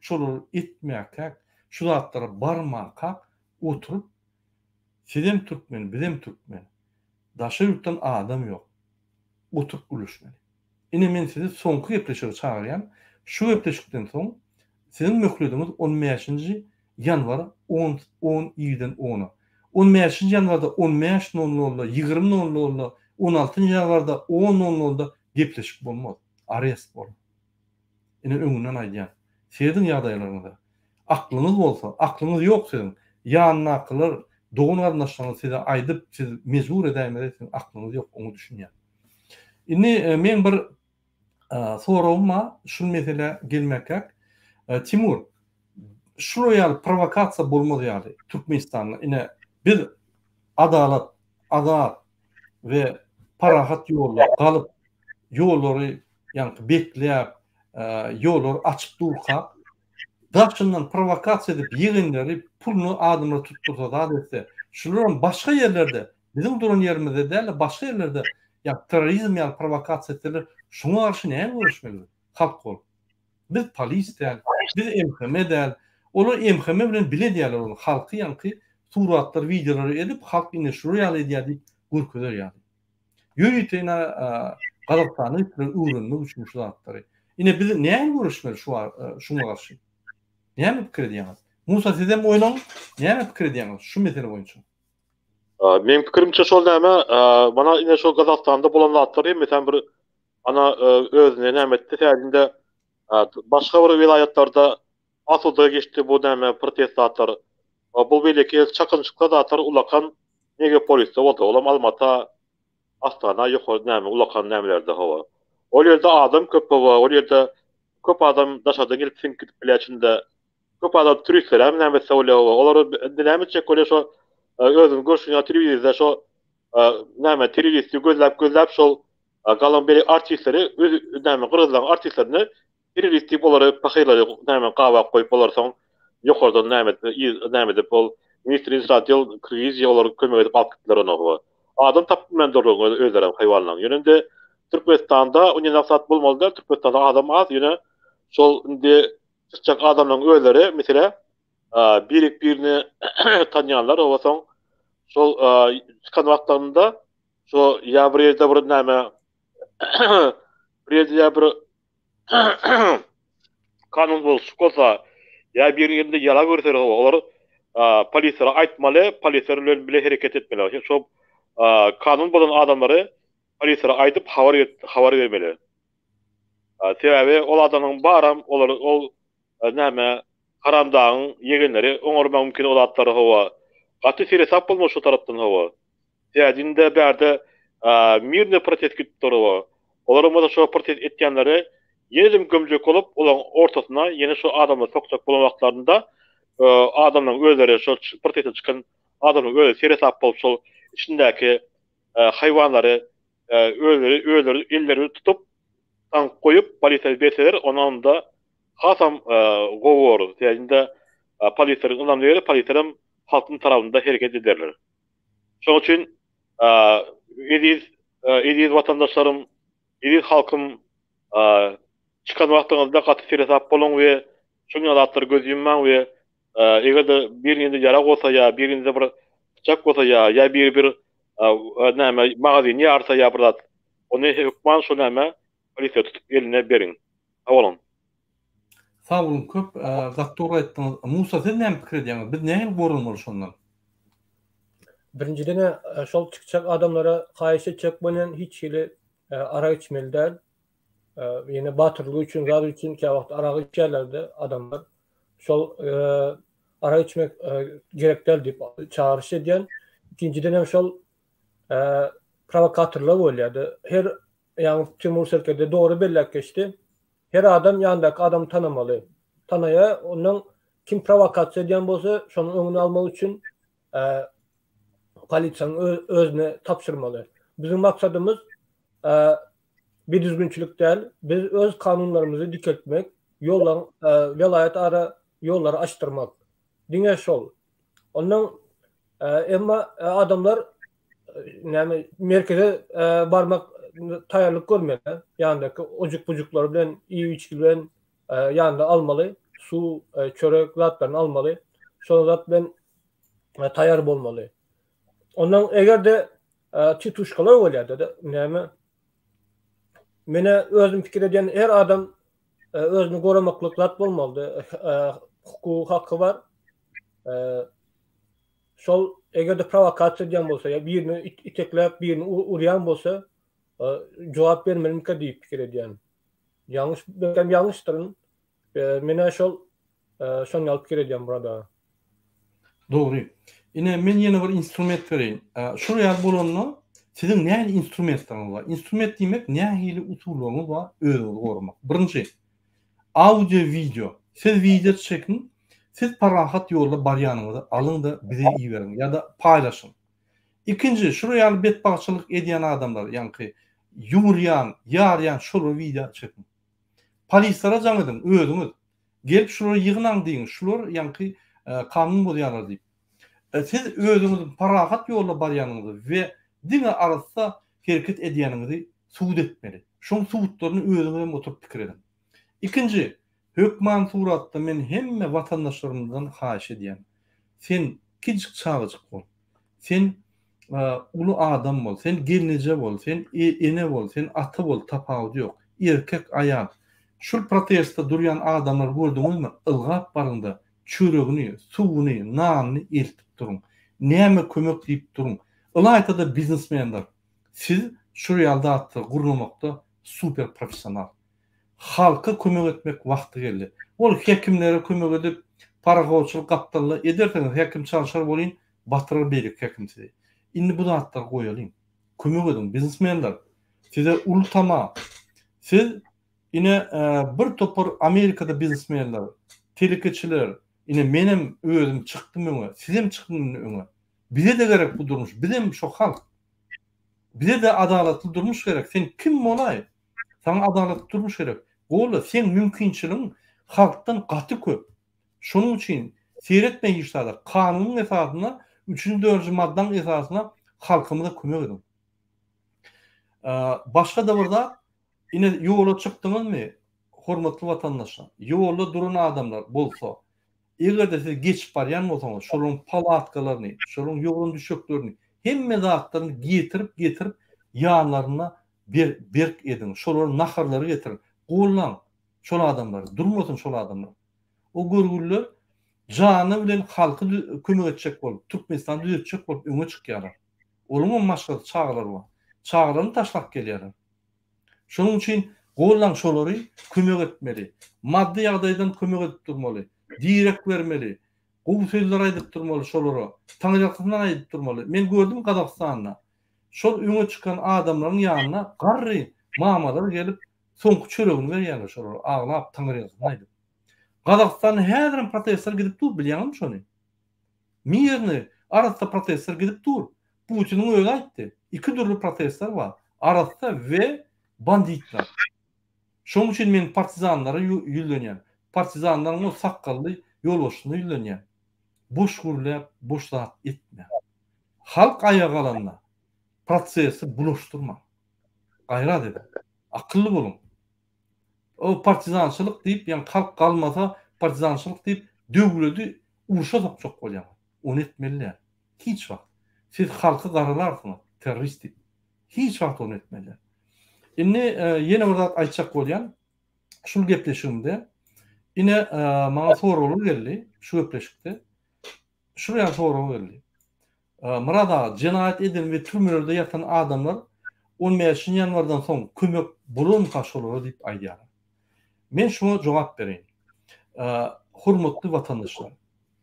Şunu etmeye kalk. Şu zatlara barmağa kalk. Oturup sizem Türkmen, bizem Türkmen. Daşı yurttan adam yok. Oturup buluşmalı. Yine men sizi sonku gepleşiğe çağırayan. Şu gepleşikten son sizin möhlediniz 15 yanvar 10-7'den 10'a. 15 yanvarda 15:00'da 20:00'da 16 yanvarda 10:00'da gepleşik bolmaz. Arrest bol. Yine öňünden aýdýan. Sizin ýagdaýlarynda aklınız bolsa, aklınız yok sizin. Ýanyna aklylar doğun arnaşlaryny size aýdyp siz mezbur edämezsiniz, aklınız yok, onu düşünýär. Indi men bir sorawma şu mesele gelmekak. Timur, şu ýaly provokasiýa bolmaz ýaly Türkmenistanda. Ine bir adalet ve parahat ýollar galyp ýollary ýani beklep ýollar açyp dursa daşyndan provokasiýa edip ýygyndary pulny adamlar tuttursa da dese şuların başga ýerlerde bizim duran ýerimizde däl başga ýerlerde ýa terrorizm ýa provokasiýa etdiler. Şuna garşy näme görüşmeli? Halk bol. Biz polis däl, biz MHM däl. Olar MHM bilen bile diýerler onu halky ýanky suratlar, videolar edip halk ine şu real edýär görkezler ýaly. Ýöretine Gazapstany öwrenmek üçin şu zatlary. Ine biz näme görüşmeli şuňa garşy? Näme pikir edýäňiz? Musa sizem oýlan, näme pikir edýäňiz şu mesele boýunça? Men pikirimçe şol näme, bana ine şol Gazapstanda bolan zatlary meselen bir ana özüne nämetdi täzinde başga bir vilayatlarda asılda geçti bu näme protestler. Bu belki çakınçykda zatlar ulakan megapolisde boldy. Olam Almata, Astana ýokary näme ulakan nämelerde hawa. O ýerde adam köp hawa, o ýerde köp adam daşadan gelip gidip bileçinde köp adam turistler hem näme söýle hawa. Olar näme çekole şo özüm görşüňe telewizde şo näme teröristi gözläp şol galan beri artistleri näme gyrgyzlan artistlerini teröristi bolary pahylar näme gawa goýup bolar soň ýokardan näme dep bol ministrin radio kriz ýolary kömek edip alkytlar onu. Adam tapman dorluğu özlerem hayvanlan. Ýönünde Türkmenistanda ony nasat bolmalylar. Türkmenistanda adam az ýöne şol indi çyk adamlaryň özleri mesela birini tanıyanlar o soň şol çıkan wagtlarynda şo ýabrýerde bir näme bir kanun bolsa bolsa ýa bir ýerde ýala görser olar polislere aýtmaly, polisler bile hereket etmeli. Şo kanun bolan adamlary polislere aýdyp habar bermeli. Sebebi ol adamyň baram olar ol näme haramdagyň ýegenleri oňarmak mümkin olatlary hawa. Gaty siresap bolmaş şu tarapdan hawa. Täzinde bärde mirne protest gitdi hawa. Olar şo protest etýänleri ýenim gömjek bolup olan ortasyna ýene şu adamlar soksak bolan wagtlarynda adamlaryň özleri şo proteste çykan adamlaryň özleri siresap bolup şol içindäki hayvanlary özleri elleri tutup tank koyup polisiýa berseler onan da hasam gowur. Täzinde polisiýa ondan beri polisiýa halkyň tarapynda hereket ederler. Şoň üçin ediz watandaşlarym, ediz halkym çıkan wagtyňyzda gaty siresap bolan we şoňa zatlary göz yummaň we egerde birinde ýara bolsa ýa birinde bir çak bolsa ýa bir näme magazin ýarsa ýa bir zat ony hukman şu näme polisiýa tutup eline berin. Awalan. Sağ olun köp zat dogry aýtdyňyz. Musa sen näme pikir edýäňiz? Biz näme gorulmaly şondan? Birinciden şol çıkacak adamlara kaýşy çek bolan hiç şeýle ara içmeli däl. Ýene batyrlyk üçin, zat üçin ki wagt ara içerlerde adamlar şol ara içmek gerek däl diýip çağırış edýän. İkinciden hem şol provokatörler bolýardy. Her ýa-ni Timur Serkede dogry belläp geçdi. Her adam ýandaky adam tanamaly. Tanaya onuň kim provokasiýa edýän bolsa şonuň öňüni almak üçin polisiýanyň özüne tapşyrmaly. Bizim maksadymız bir düzgünçilik däl, biz öz kanunlarymyzy diketmek, ýollar velayet ara ýolları açtırmak. Diňe şol. Onuň emma adamlar näme merkeze barmak taýarlyk görmeli. Ýandaky ojuk-bujuklar bilen, iýi içki bilen ýanda almaly, su, çörek zatlaryny almaly. Şol zat bilen taýar bolmaly. Ondan egerde tituşkalar bolýardy, näme mene özüm pikir edýän her adam özüni goramaklyk zat bolmaly. Hukuk hakkı var. Şol egerde provokasiýa edýän bolsa ýa birini itekläp birini urýan bolsa jogap bermelik diýip pikir edýän. Ýalňyşdyr. Mene şol şoňa pikir edýän burada. Dogry. Ine men ýene bir instrument bereyim. Şuraya bolanma sizin näme instrumentlaryňyz bar? Instrument diýmek näme usullaryňyz bar özüňizi gorumak. Birinji audio video. Siz video çekin. Siz parahat ýolda barýanyňyzy alyň da bize iý berin ýa-da paýlaşyň. İkinji şuraya betbaçylyk edýän adamlar, ýa-ni ýumurýan, ýarýan şol video çekin. Polislara jaňydym özüňiz. Gelip şuraya ýygnaň diýin. Şular ýa-ni kanun bolýarlar diýip. Siz özüňiziň parahat ýolda barýanyňyzy we diňe arasynda hereket edýäniňizi suwut etmeli. Şoň suwutlaryny özüňiz oturup pikir edin. İkinji, hökman suratda men hemme watandaşlarymyzdan haýyş edýän. Sen ikicik çağıcık bol. Sen ulu adam bol, sen gelnece bol, sen ene bol, sen ata bol, tapağı yok. Erkek ayal. Şu protestte duruyan adamlar gördünüz mü? Ilgap barında çürüğünü, suwuny, nanny eltip durun. Näme kömek diýip durun. Ilayta da biznesmenler. Siz şu ýalda atdy gurulamakda super professional. Halka kömek etmek wagty geldi. Ol hekimlere kömek edip paragoçylyk gapdalla ederseniz hekim çalışar bolýyn, batyrar beýlik hekimçiliği. Indi bu zatlar goýalyn. Kömek edin biznesmenler. Size ultama. Siz ine bir topar Amerikada biznesmenler, telekeçiler, ine menem özüm çıktım öňe, sizem çıktım öňe. Bize de gerek bu durmuş. Bizim şu halk. Bize de adaletli durmuş gerek. Sen kim bolay? Sana adaletli durmuş gerek. Gola sen mümkinçiliğin halktan gaty köp. Şonuň üçin seyretme işlerde kanunun esasına 3-nji 4-nji maddanın esasına halkymyza kömek edin. Başga da burada ine ýola çykdyňyzmy? Hormatly watandaşlar, ýolda duran adamlar bolsa, egerde siz geçip barýan bolsaňyz, şolaryň palatkalaryny, şolaryň ýolun düşeklerini, hemme zatlaryny getirip ýanlaryna berk edin. Şolaryň naharlary getirin. Gollan şol adamlar, durmasın şol adamlar. O görgüller jany bilen halky kömek etjek bolup, Türkmenistan düzeltjek bolup öňe çykýarlar. Olaryň maşgul çağlar bar. Çağlaryny taşlap gelýärler. Şonuň üçin gollan şolary kömek etmeli. Maddi ýagdaýdan kömek edip durmaly. Direk vermeli. Gowy sözler aýdyp durmaly şolary. Taňyrlykdan aýdyp durmaly. Men gördüm Gazakstanda. Şol öňe çykan adamlaryň ýanyna garry mamalar gelip soňky çöregini berýärler şolary. Aglap taňyrlykdan aýdyp. Gazakstanyň häzir protestler gidip dur, bilýärmi şonu? Mirni arasda protestler gidip dur. Putiniň öýle aýtdy. İki türlü protestler var. Arasda ve banditler. Şoň üçin men partizanlara ýülenýän. Partizanlaryň o sakkally ýolbaşyna ýülenýän. Boş gurlap, boş zat etme. Halk ayağa alanna prosesi bulaşdırma. Gayrat edin. Akıllı bolun. O partizançylyk diýip, ýani halk kalmasa partizançylyk diýip döwleti uruşa sokjak bolýar. Onu etmeliler. Hiç wagt. Siz halky garalarsınız, terörist. Hiç wagt onu etmeliler. Indi ýene bir zat aýtjak bolýan, şu gepleşigimde ine maňa soralar geldi, şu gepleşikde. Şuraya soralar geldi. Murada jenaýat eden we türmelerde ýatan adamlar 15 ýanwardan soň kömek bulun kaşolar diýip aýdýar. Men şuna jogap bereyim. Hormatly watandaşlar,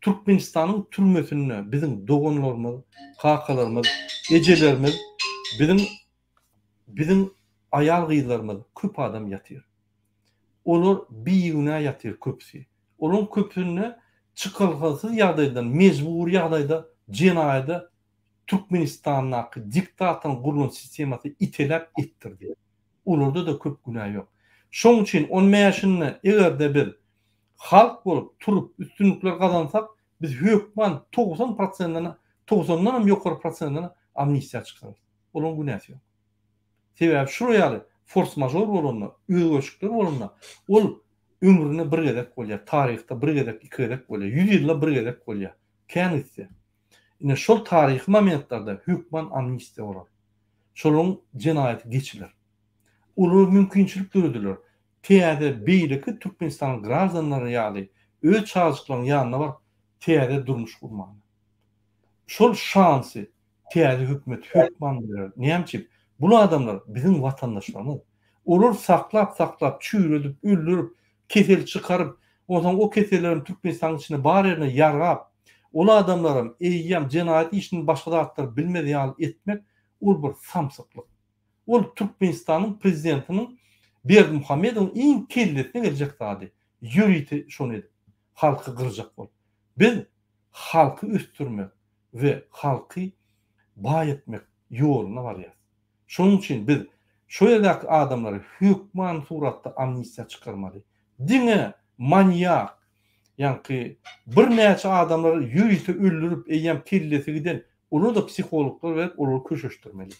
Türkmenistanyň türmesinde bizim dogonlarymyz, kakalarymyz, ejelerimiz, bizim ayal gyýlarymyz köp adam ýatyr. Olar biýüne ýatyr köpsi. Olaryň köpüne çykylgysyz ýagdaýdan, mejbur ýagdaýda jenaýda Türkmenistanyň diktatyň gurulun sistemasy itelep etdirdi. Olarda da köp günah ýok. Şoň üçin 10 ýaşyny egerde bir halk bolup turup üstünlükler kazansak biz hökman 90%'dan 90'dan hem ýokary prosentden amnistiýa çykýar. Olaryň günäsi ýok. Sebäbi şu ýaly force majeure bolanda, öýgöçükler bolanda ol ömrüne bir gedek bolýar, taryhda bir gedek, iki gedek bolýar, 100 ýylla bir gedek bolýar. Känisi. Ine şol taryhy momentlarda hökman amnistiýa bolar. Şolaryň jenaýaty geçiler. Olar mümkinçilik görediler. Täze beýleki Türkmenistan grazdanlary ýaly öz çağjyklaryň ýanyna bar täze durmuş gurmagy. Şol şansy täze hökümet hökman biler. Näme? Bu adamlar bizim watandaşlarymyz. Olar saklap çüýredip, öldürüp, kesel çykaryp, o kesellerin Türkmenistan'ın içine bar yerine yargap, ola adamlarım eýýäm jenaýat işini başga zatlar bilmedi ýaly etmek ol bir samsyklyk. Ol Türkmenistanyň prezidentiniň Berdimuhammedowyň iň kelletine geljek zady. Ýüriti şonu edi. Halky gyrjak bol. Biz halky üstürmek we halky baý etmek ýoluna barýar. Şonuň üçin biz şu ýerdäki adamlary hökman suratda amnistiýa çykarmaly. Diňe manýak, ýani bir näçe adamlary ýüriti öldürüp eýýäm kellesi giden, onu da psikologlar we olary köşeşdirmeli.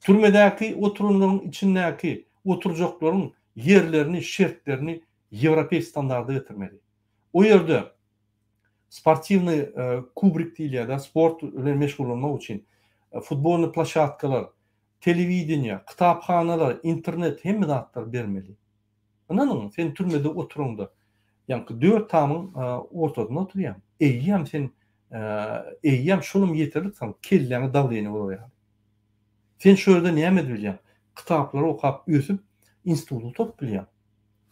Türmedäki oturumlaryň içindäki oturjaklaryň yerlerini, şertlerini Ýewropy standarda getirmeli. O ýerde sportivny kubrik diýilýär da, sport bilen meşgul bolmak üçin futbolny plaşatkalar, telewidenýe, kitapxanalar, internet hemme zatlar bermeli. Anladın sen türmede oturunda ýa-ni 4 tamyň ortasyna oturýan. Eýýäm sen eýýäm şolum ýeterlik sen kelläňi daglyny bolýar. Sen şu ýerde näme bilýän? Kitaplary okap ösüp institutu top bilýän.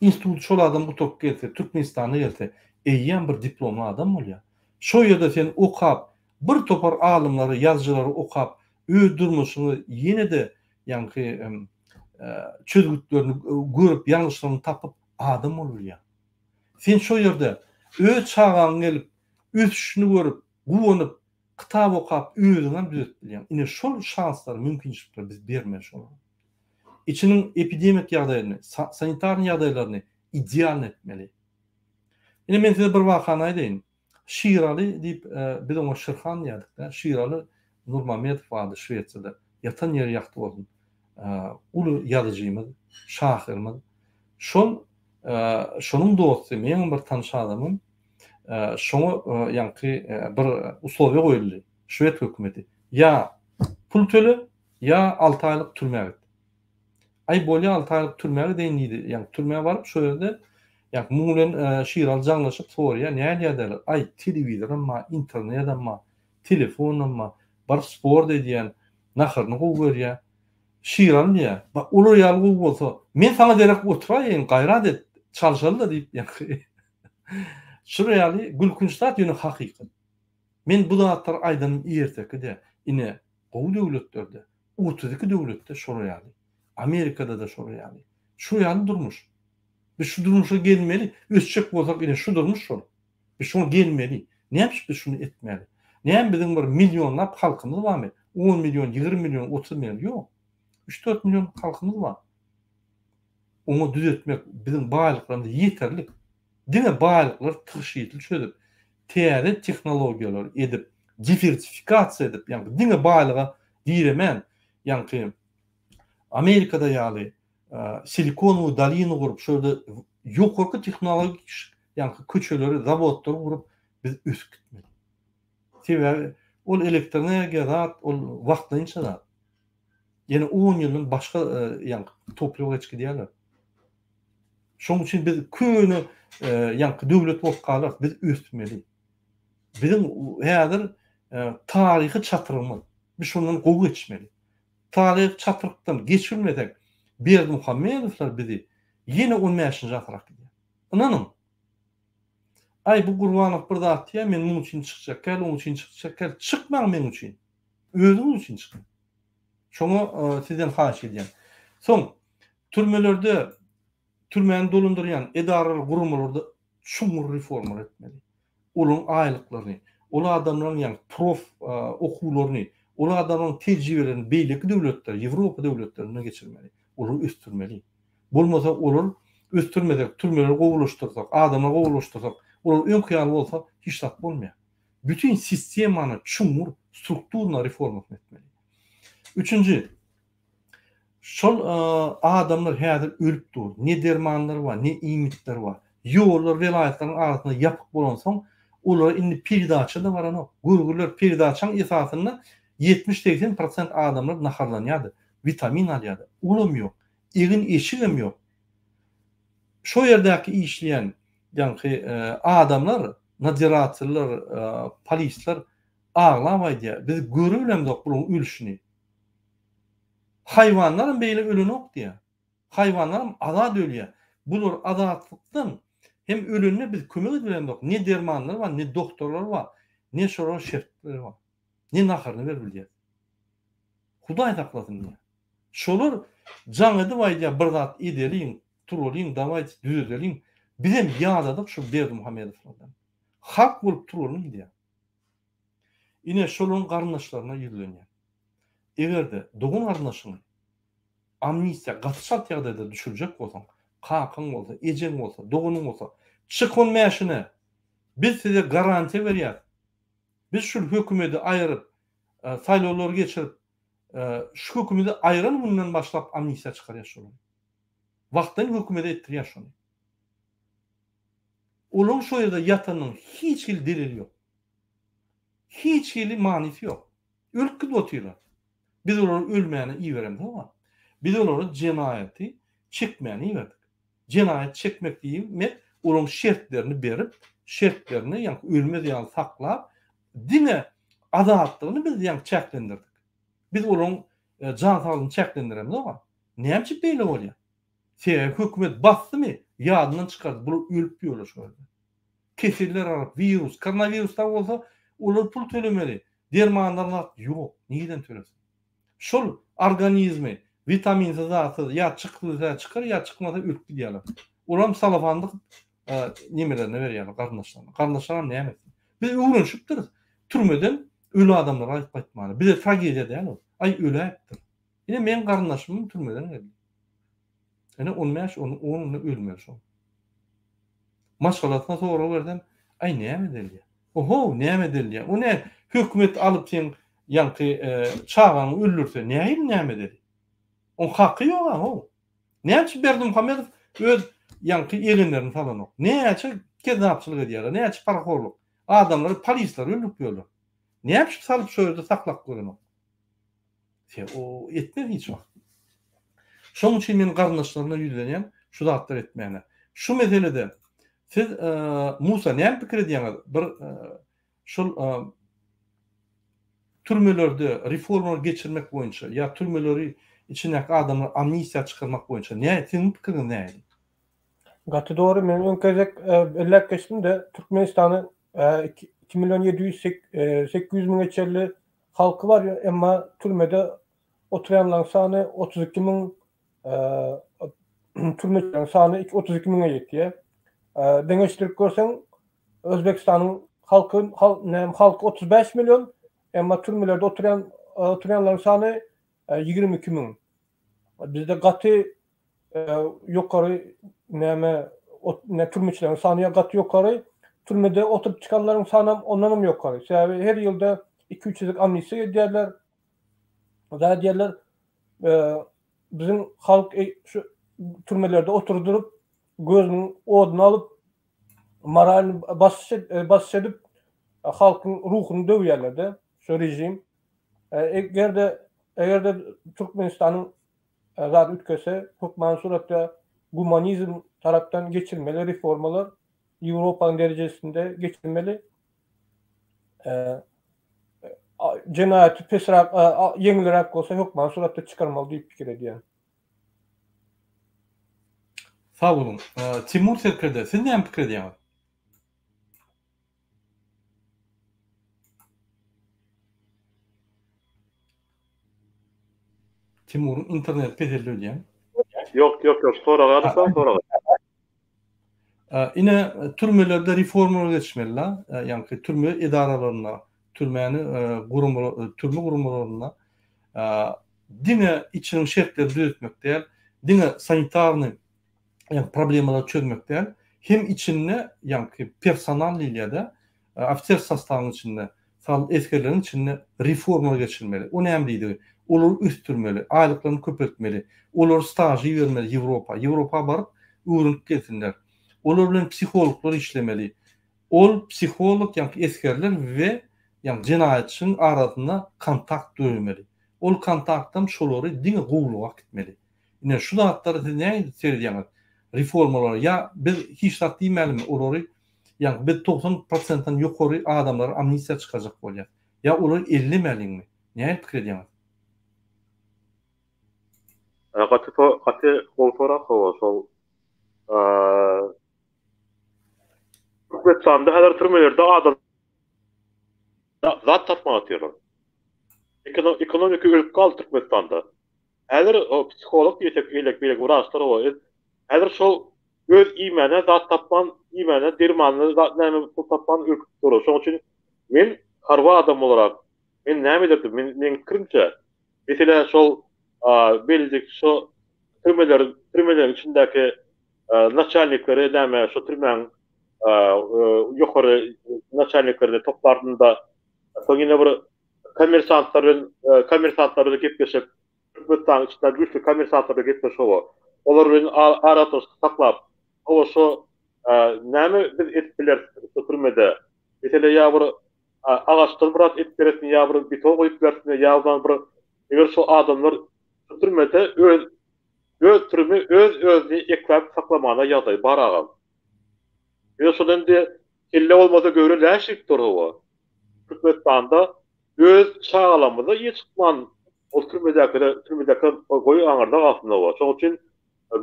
Institut şol adam bu top gelse, Türkmenistana gelse, eýýäm bir diplomly adam bolýar. Şo ýerde sen okap, bir topar alymlary, ýazgylary okap, öz durmuşyny ýene-de ýa-ni çözgütlerini görüp, ýalňyşlaryny tapyp adam bolýar. Sen şo ýerde öz çağaňy gelip, öz işini görüp, guwanyp, kitap okap, özüňem düzet bilýän. Ine şol şanslary, mümkinçilikler biz bermer şol. İçinin epidemik ýagdaýlaryny, sanitar ýagdaýlaryny ideal etmeli. Ine men size bir wakany aýdaýyn. Şiraly diýip biz oňa Şirhan ýadyk. Şiraly Nurmamedov wady Şwetsiyada. Yatan ýeri ýakty bolsun. Uly ýazyjymyz, şahyrmyz. Şonuň dosty, meň bir tanış adamym. Şoňa ýa-ni bir uslowia goýuldy. Şwed hökümeti. Ya pul töle, ya 6 aýlyk türmäge. Ay bolýa 6 aýlyk türmäge deýildi. Ýa-ni türmäge baryp şo ýerde ýa-ni muňlen şiral jaňlaşyp sorýar, näme ýerler? Ay telewizorma, internetma, telefonma, bar sport edýän, nahyryny gowy görýär. Şiral diýär. Bak ular ýaly bolsa, men sana derek oturaýyn, gaýrat et, çalşaly da diýip ýa-ni. Şuraya gülkünçtat ýöne hakykat. Men bu zatlar aýdanyň ertekide, ine gowy döwletlerde, 32 döwletde şuraya. Amerikada da şuraya. Şu ýaly durmuş. Biz şu durmuşa gelmeli, ösçek bolsak ine şu durmuş şol. Biz şunu gelmeli. Näme biz şunu etmeli? Näme biziň bir milyonlap halkymyz barmy? 10 milyon, 20 milyon, 30 milyon ýok. 3-4 milyon halkymyz bar. Onu düzeltmek biziň baýlyklarymyz ýeterli. Dine baýlyklar tyşyýyl çözüp, täze tehnologiýalar edip, diversifikasiýa edip, ýa-ni dine baýlyga diýemen, ýa-ni Amerikada ýaly Silikon doliny gurup, şöyle ýokurky tehnologik ýa-ni köçeleri, zawodlary gurup biz ösüp gitmeli. Sebäbi ol elektroenergiýa zat, ol wagtynça zat. Ýene 10 ýylyň başga ýa-ni toplap geçki diýerler. Şoň üçin biz köni ýa-ni döwlet bolup galar, biz ösmeli. Biziň häzir taryhy çatyrymyz. Biz şondan gowy geçmeli. Taryh çatyrykdan geçilmedek Berdimuhammedowlar bizi ýene 15-nji asra gidýär. Ananyň. Ay bu Gurbanow bir zat diýär, men muň üçin çykjak, gel oň üçin çykjak, gel çykmaň men üçin. Özüň üçin çyk. Şoňa sizden haýyş edýän. Soň türmelerde türmäni dolundurýan edarar gurumlarda şuňur reforma etmeli. Olaň aýlyklaryny, ola adamlaryň ýa-ni prof okuwlaryny, ola adamlaryň tejribelerini beýleki döwletler, Ýewropa döwletlerine geçirmeli. Olar östürmeli. Bolmasa olar östürmedek türmeleri gowulaşdyrsak, adamlar gowulaşdyrsak, olar öňkýär bolsa hiç zat bolmaýar. Bütün sistemany şuňur strukturna reforma etmeli. Üçüncü, şol adamlar häzir ölüp dur. Ne dermanlar var, ne imitler var. Ýollar vilayetlaryň arasynda ýapyk bolan soň, olar indi perdaça da barany. Gurgurlar perdaçaň esasynda 70-80% adamlar naharlanýardy. Vitamin alýardy. Ulum ýok. Egin eşigem ýok. Şo ýerdäki işleýän ýa-ni adamlar, nadiratorlar, polisler ağlamaydy. Biz görülemdik bunyň ölüşini. Hayvanlarym beýle ölenok diýär. Hayvanlarym azat ölýär. Bular azatlykdan hem ölünne biz kömek edilendik. Ne dermanlar var, ne doktorlar var, ne şorar şertleri var. Ne naharyny berbilýär. Hudaý saklasyn diýär. Şolar jaňydy waýda bir zat edeliň, turulýň, dawaý düzelýin. Bizim ýazadyk şu Berdimuhammedowlardan. Hak bolup turulýan diýär. Ine şolaryň garnaşlaryna ýüzlenýär. Egerde dogun garnaşyny amnistiýa gatşat ýagdaýda düşürjek bolsaň, kakyň bolsa, ejeň bolsa, dogunyň bolsa, çykyn mäşine biz size garantiýa berýär. Biz şu hökümeti aýryp, saýlawlar geçirip, şu hökümeti aýran bundan başlap amnistiýa çykarýar şol. Wagtdan hökümeti etdirýär şonu. Onun şu yerde yatanın hiç il delili yok. Hiç ili manisi yok. Ülkü otuyorlar. Biz onları ölmeyene iyi veremiz ama biz onları cinayeti çekmeyene iyi verdik. Cinayet çekmek demek onun şertlerini berip, şertlerini yani ölmez yani saklap, dine adaletlerini biz yani çeklendirdik. Biz onun can sağlığını çeklendiremiz ama neyemçi böyle oluyor? Hükümet bastı mı yadından çıkardı. Bunu ölüp yiyorlar şöyle. Kesirler arap, virüs, koronavirüsten olsa olur pul tölemeli. Dermanlarına yok. Neyden tölesin? Şol organizmi vitaminsiz zatı ya çıkırsa çıkar ya çıkmasa ölüp gidiyorlar. Ulan salafandık nimelerine veriyorlar kardeşlerine. Kardeşlerine ne yemesin? Biz uğraşıp dururuz. Türmeden ölü adamlara ayıp etmeli. Bir de tragediya değil o. Ay ölü ettir. Yine ben kardeşimin türmeden geldi. Yani 10 yaş onunla ölmüyor. Maşgalatına sonra verdim. Ay neye medeliye? Oho neye medeliye? O ne? Hükümet alıp sen yankı çağanı öldürse neye medeli? O hakkı yok ha o. Ne açıp Berdim Muhammed öz yankı elinlerini falan o. Ne açıp kedapçılık ediyorlar? Ne açıp parakorluk? Adamları polisler öldürüyorlar. Ne açıp salıp şöyle saklak koyun o. O etmez hiç vakt. Şunun için benim kardeşlerine yüzlenen şu dağıtlar etmeyene. Şu meselede siz Musa ne fikir ediyorsunuz? Bir şu türmelerde reformlar geçirmek boyunca ya türmeleri içindeki adamlar amnistiya çıkarmak boyunca ne senin fikrin neydi? Gatı doğru. Men önközek ellek geçtim de Türkmenistan'ın 2.700.000 geçerli halkı var ya ama türmede oturanların sanı 32.000 türmecilerin sanı 32.000'e yetiyor. Deneştirip görsen Özbekistan'ın halkı 35 milyon ama türmelerde oturanların sanı 22.000. Bizde gatı yukarı ne türmecilerin sanıya gatı yukarı türmede oturup çıkanların sanı ondan yukarı. Yani her yılda 2-3 yıllık amnistiya ediyorlar. Daha diyorlar bizim halk şu türmelerde oturdurup gözünün odunu alıp moralini basış edip halkın ruhunu dövüyorlardı şu rejim. Eğer de Türkmenistan'ın zaten ülkesi hükmen suratla humanizm taraftan geçirmeli reformalar Avrupa'nın derecesinde geçirmeli. Cinayeti pesrak yenilerek olsa hükmen suratla çıkarmalı diye fikir ediyorum. Sağ olun. Timur Serker'de siz ne fikir ediyorsunuz? Timur'un internet pedelli diyen. Yok. Sonra kalırsan. Yine türmelerde reformlar geçmeliler. Yani türme idaralarına, türme kurumlarına dine içinin şartlarını düzeltmek değil, dine sanitarını yani problemleri çözmek değil, hem içinde yani personelliyle de ofisiyer sastavının içinde, askerlerin içinde reformlar geçirmeli. O önemliydi. Olur üstürmeli, aylıklarını köpürtmeli, olur stajı vermeli Avrupa barıp öğrenip gelsinler. Olur bilen psikologlar işlemeli. Ol psikolog yani askerler ve yani cinayetçinin arasında kontakt dövmeli. Ol kontakttan şolary dine gowluğa gitmeli. Yine şu dağıtları siz ne söyleyeceğiniz? Reformalar ya biz hiç zat demeyelim olary yani biz 90%'dan yukarı adamlar amnistiya çıkacak bolýar. Ya olar 50 melingmi? Ne fikir ediyorsunuz? Katı koltora hava sol Türkmenistan'da her türmelerde adam zat tapma atıyorlar. Ekonomik ülke kaldı Türkmenistan'da. Her o psikolog diyecek bilek uğraşlar o. Her şol öz imene zat tapman imene dermanlı zat näme pul tapman ülke doğru. Şoň üçin men harwa adam olarak men näme derdim? Men kirimçe mesela şol belirlik şu türmelerin içindeki начальниклары näme şu türmen yukarı начальниклары toplardığında soňyna bir kommersantlar gepleşip Türkmenistan içinde güçlü kommersantlar gepleşip olar bilen arada saklap o şu näme biz etbiler türmede. Mesela ya bir ağaçtan bir et beresin ya bir beton koyup bersin ya bir eger şu adamlar türmede öz türümü özünü eklep saklamana ýagdaý bar agam. Şodan de kelle olmasa göre läşik durýar. Türkmenistanda öz şahalamyza ýetişman o türmedäki goý aňarda galsynda bar. Şoň üçin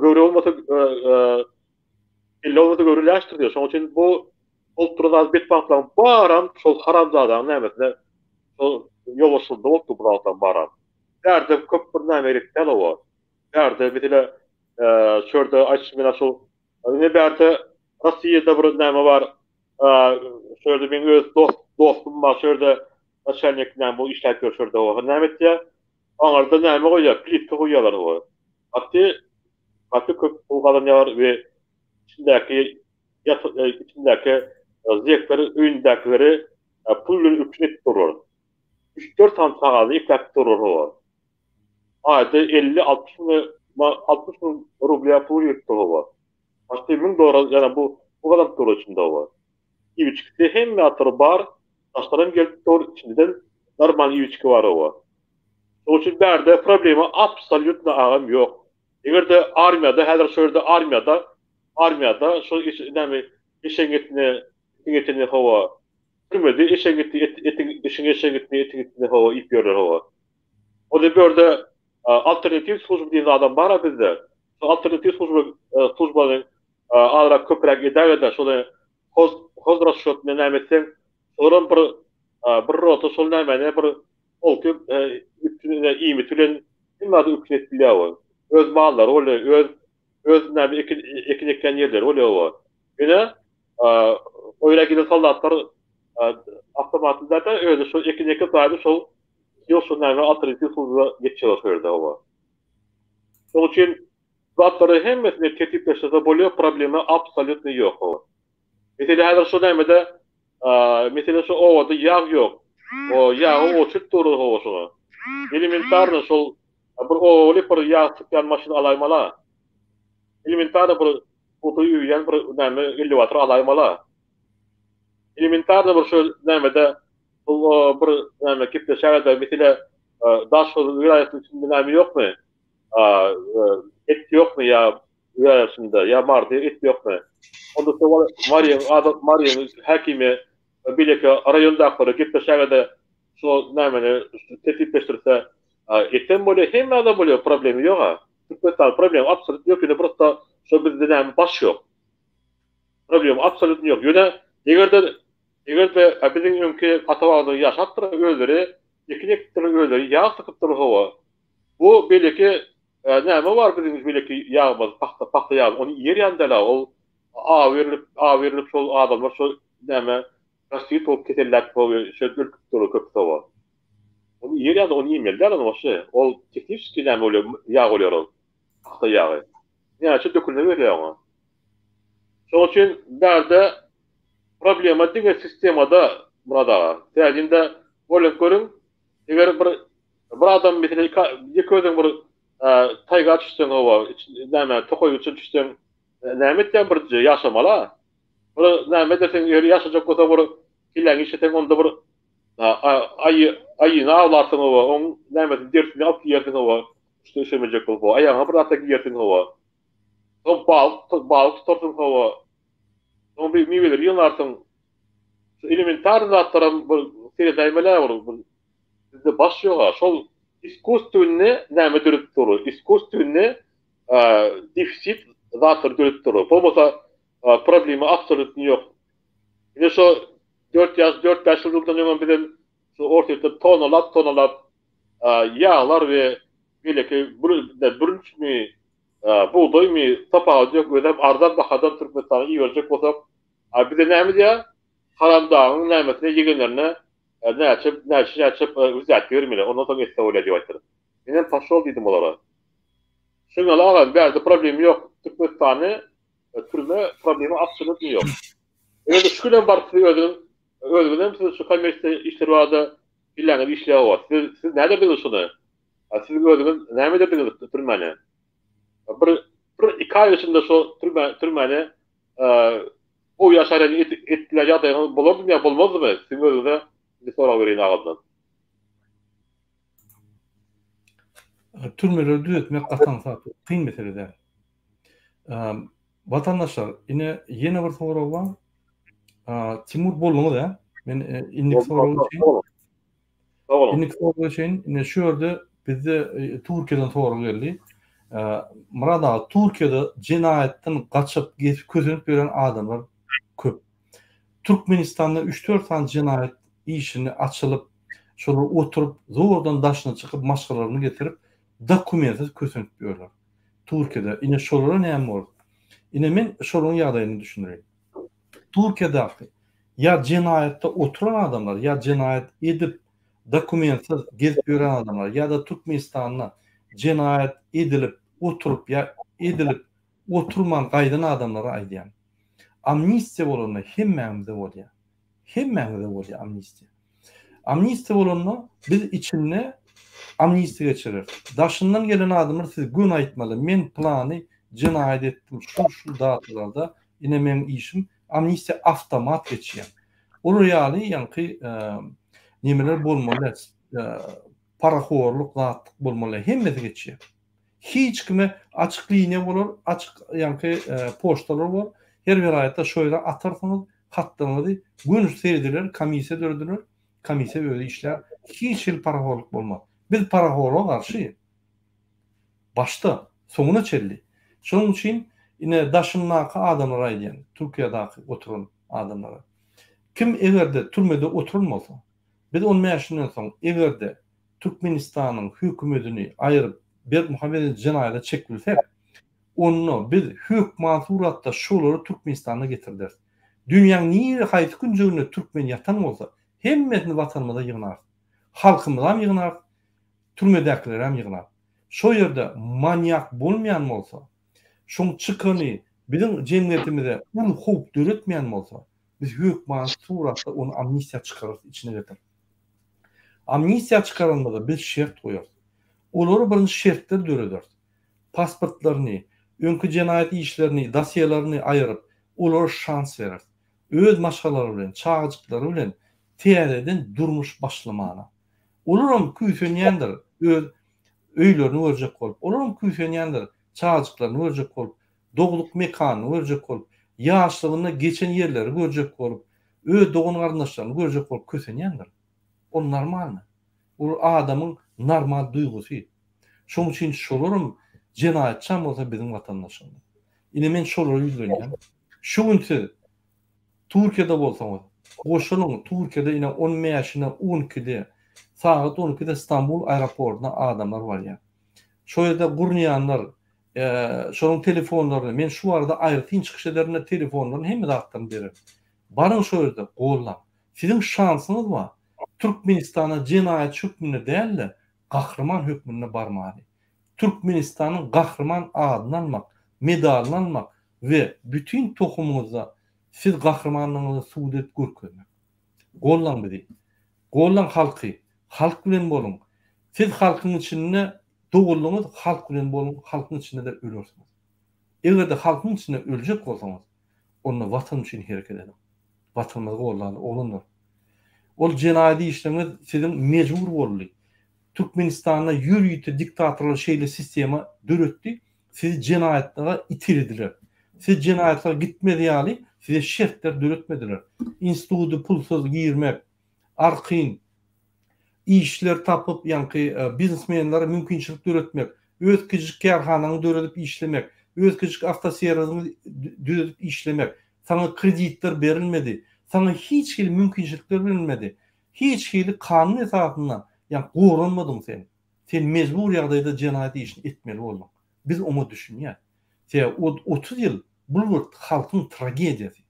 göre olmasa kelle olmasa göre läşik durýar. Şoň üçin bu ultrazaz bet patlan baram şol haramzadaň nämetine şol ýoluşuldy boldy buratan baram. Derde köp bir näme ýerekden bar. Derde bitile şurada açmına şol ne berde Russiýada bir näme bar. Şurada benim öz dostum var şurada aşağıdaki bu işler görüşürde o. Nämetde aňarda näme goýar? Plitka goýarlar o. Atı köp bolgadan ýar we içindäki zekleri öýündäkileri pullun üpnet durur. 3-4 tam sagaly ipläp durur o. Ayda 50-60 rublya pul ýetdi. Başta $1000 yani bu kadar dolar içinde var. İviçkide hem atır bar, taşlarım gelip dolar içinden normal İviçki var o. O için berde problemi absolutna ağam yok. Eğer de armiyada, hazır şöyle armiyada şu işe hava. Tümedi işe gitti hava ip yorlar hava. O da böyle alternatif služba diyen adam var bizde. Alternatif službanın ağıra köprek edevede şöyle hozraşot ne nämetsen soran bir rota şol nämene bir olkup üstüne iyimi tülen nimada üpnet bilýär. Öz mallar öyle öz näme ekinekden yerler öyle o. Ýöne öýle giden soldatlar avtomatlarda öyle şu ekinekde taýdy şol ýol näme alternatif služba geçýär o. Şol üçin zatları hemmesini tertipleştirse bolýar, problemi absolutny ýok. Mesela hazır şu nämede mesela şu ovada ýag ýok. O ýagy oçup durur hoşuna. Elementarny şol bir owaly bir ýag sıkan maşyna alaýmala. Elementarny bir oto ýüýän bir näme elevator alaýmala. Elementarny bir şu nämede bir näme kipde şäherde mesela daş vilayaty içinde näme ýokmy? Et ýokmy ýa vilayatynda ýa bardy et ýokmy? Onda sonra Mariýa häkimi bileki raýondakları gitdi şäherde şu nämeni tertipleşdirse etem bolýar, hemme adam bolýar, problemi ýok. Türkmenistan problem absolut ýok, ýöne prosta şu bizde näme baş ýok. Problem absolut ýok. Ýöne egerde biziň öňki atabagyny ýaşapdyr özleri, ekinek özleri ýa sykyp durýar. Bu bileki näme bar biziň bileki ýağmaz, paxta ýağ, onu yer ýandala, ol verilip şol adamlar şol näme Rossiýa top keteller şöyle köp var. Onu yer ýanda onu ýemler onu şe. Ol teknik näme bolýar, ýağ bolýar ol. Paxta ýagy. Ýa şu dökülme berýär ona. Şol üçin berde problema diňe sistemada burada. Täzinde bolýar görüň. Eger bir adam mesela ýeközüň bir tayga düşsen hava, näme tokoy üçin düşsen nämetden bir ýaşamala. Bir näme desen ýaşajak bolsa bir kilen işeten onda bir aýyna awlarsyn hava, on näme dersini alyp ýerden hava, işlemejek bolsa aýaňa bir atak ýerden hava. O bal tutarsyň hava. On bir miweler ýylarsyn. Elementar zatlaram bir seredäýmeler bar. Bizde baş ýok, şol искусственне näme dürüp durur. Искусственне defisit zatlar dürüp durur. Bolmasa problemi absolut ýok. Ine şu 4-5 ýyldan öňen bilen şu ortaýda tonalap ýağlar we belki bürünçmi buğdaymy tapagy ýok ödem ardan bahadan Türkmenistana ýerjek bolsak, bize näme diýär? Haramdagyň nämetine ýegenlerine näçip üzät görmeli. Ondan soň etse öyle diýip aýtdyr. Menen paşol diýdim olara. Şoňa agam berde problemi ýok. Türkmenistany türme problemi absolut ýok. Eger şükürlen barky özüňem siz şu kommersiýa işleri barda bilen işler bar. Siz näde bilýär şunu? Siz özüňiz näme bilýär türmeni? Bir 2 aý içinde şu türmeni o yaşaran ettiler ýagdaýy bolardy ýa bolmazdymy? Siz özüňize bir sorak bereýin agzyndan. Türmeleri düzeltmek katan saat kıyın meselede. Vatandaşlar yine bir soru var. Timur Bollumu da ben indik soru için yine şu yerde bizde Türkiye'den soru geldi. Murada Türkiye'de cinayetten kaçıp közünüp gören adamlar köp. Türkmenistan'da 3-4 tane cinayet işini açılıp şöyle oturup zordan daşına çıkıp maşkalarını getirip dokumentsiz közünüp görüyorlar. Türkiye'de yine şolara näme boldy? Yine men şolun ýagdaýyny düşünürüm. Türkiye'de ya cinayette oturan adamlar ya cinayet edip dokumentsiz gezip gören adamlar ya da Türkmenistan'da cinayet edilip oturup ya edilip oturman gaýdan adamlara aýdýan. Amnistiýa bolanda hemmämizde bolýar. Hemmämizde bolýar amnistiýa. Amnistiýa bolanda biz içinde amnistiýa geçirir. Daşından gelen adamlar siz gün aýtmaly. Men plany cinayet ettim şu datalarda ine men işim amnistiýa avtomat geçýär. Ol ýaly ýa-ni nimeler bolmaly. Paraxorluk zatlyk bolmaly. Hemmesi geçýär. Hiç kime açık linia bolar, açık ýa-ni poçtalar bor. Her bir aýatda şöyle atarsyňyz, hatlarynızı gün seyirdiler, komisiýa dördüler, komisiýa böyle işler. Hiç paraxorluk bolmaz. Biz paraxorluğa karşı başta soňuna çelli. Şonuň üçin ine daşynmaky adamlar aýdýan, Türkiýede oturan adamlara. Kim egerde türmede oturulmasa, biz 10 ýaşyndan soň egerde Türkmenistanyň hökümetini aýryp bir Muhammed Cenaýda çekbilsek, onu biz hökümet suratda şolary Türkmenistana getirdiler. Dünýäň nire haýsy günjeginde Türkmen ýatan bolsa, hemmesini watanymyza ýygnar. Halkymyza hem ýygnar, türmedekiler hem ýygnar. Şo ýerde manyak bolmaýan bolsa, şoň çykany bizim jemgyýetimize hukuk döretmeýän bolsa, biz hökümet suratda onu amnistiýa çykaryp içine getir. Amnistiýa çykarylmada biz şert goýar. Olary birinçi şertler döreder. Pasportlaryny, öňkü cinayet işlerini, dosiýalaryny aýryp, olary şans berer. Öz maşgalary bilen, çağjyklary bilen täzeden durmuş başlamana. Olaram küýsenýändir, öz öýlerini görjek bolup, olaram küýsenýändir, çağjyklaryny görjek bolup, doguluk mekanyny görjek bolup, ýaşlygyna geçen ýerleri görjek bolup, öz dogun gardaşlaryny görjek bolup küýsenýändir. O normalmy. O adamyň normal duygusy. Şoň üçin şolaryň cinayetçi bolsa bizim watandaşymyz. Ine men şolary ýüzlenýän. Şuňunçy Türkiýede bolsaňyz, goşulyň Türkiýede ine 10 ýaşyna 12'de saat 12'de İstanbul aeroportuna adamlar var ya. Şo ýerde gurnýanlar, şonuň telefonlaryny men şu arada aýrytyn çykyş ederine telefonlaryny hemme dağıtdan berer. Barın şo ýerde gollan. Sizin şansınız var. Türkmenistan'a cinayet hükmüne değil de kahraman hükmüne barmalı. Türkmenistan'ın kahraman adını almak, medalını almak ve bütün tohumumuzda siz kahramanlığınızı suudet görközmek. Gollan bizi. Gollan halkı. Halk bilen bolun. Siz halkın içinde doğulunuz, halk bilen bolun, halkın içinde de ölürsünüz. Eğer de halkın içinde ölecek olsanız, onu vatan için hareket edin. Vatanınızı gollanı olunur. Ol cinayeti işlemez sizin mecbur bolly. Türkmenistan'da ýürüýte diktatorlar şeýle sistema döretdi. Siz cinayetlere itirdiler. Siz cinayetlere gitmedi ýaly, size şertler döretmediler. İnstitutu pulsuz girmek, arkyn işler tapıp ýa-ni biznesmenlere mümkinçilik döretmek, öz kiçik karhanany döretip işlemek, öz kiçik avtoserwisiňi döretip işlemek, sana kreditler berilmedi. Sana hiç hili mümkinçilikler verilmedi. Hiç hili kanun esasından yani korunmadın sen. Sen mecbur ýagdaýda cinayet işini etmeli boldun. Biz onu düşünýär. Sen 30 ýyl bu halkın tragediyası.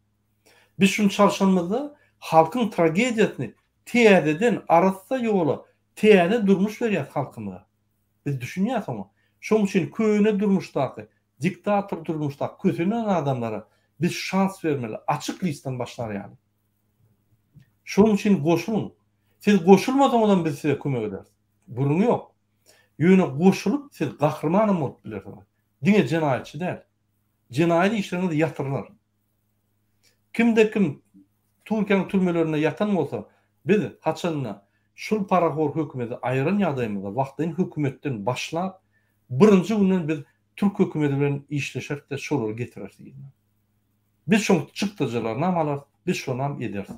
Biz şunu çalışanmazda halkın tragediyasını täzeden arasda ýola täze durmuş berýär halkymyza. Biz düşünýäs onu. Şoň üçin köýüne durmuşdaky, diktator durmuşdaky kösenen adamlara biz şans vermeli. Açık listan başlar yani. Şoň üçin goşulun. Siz goşulmasaňyz biz size kömek ederiz. Burun ýok. Ýöne goşulup siz gahrmanam bolup bilersiňiz. Diňe cinayetçi däl. Cinayet işleriniz ýatyrlar. Kimde kim Türkiye'nin türmelerine yatan olsa biz haçanına şul parahor hükümeti ayırın ýagdaýymyzda wagtyn hükümetten başlap birinji günden biz Türk hükümeti bilen işleşerek de şolar getirirdik. Biz şoň çykdyjylar namalar biz şonam ederiz.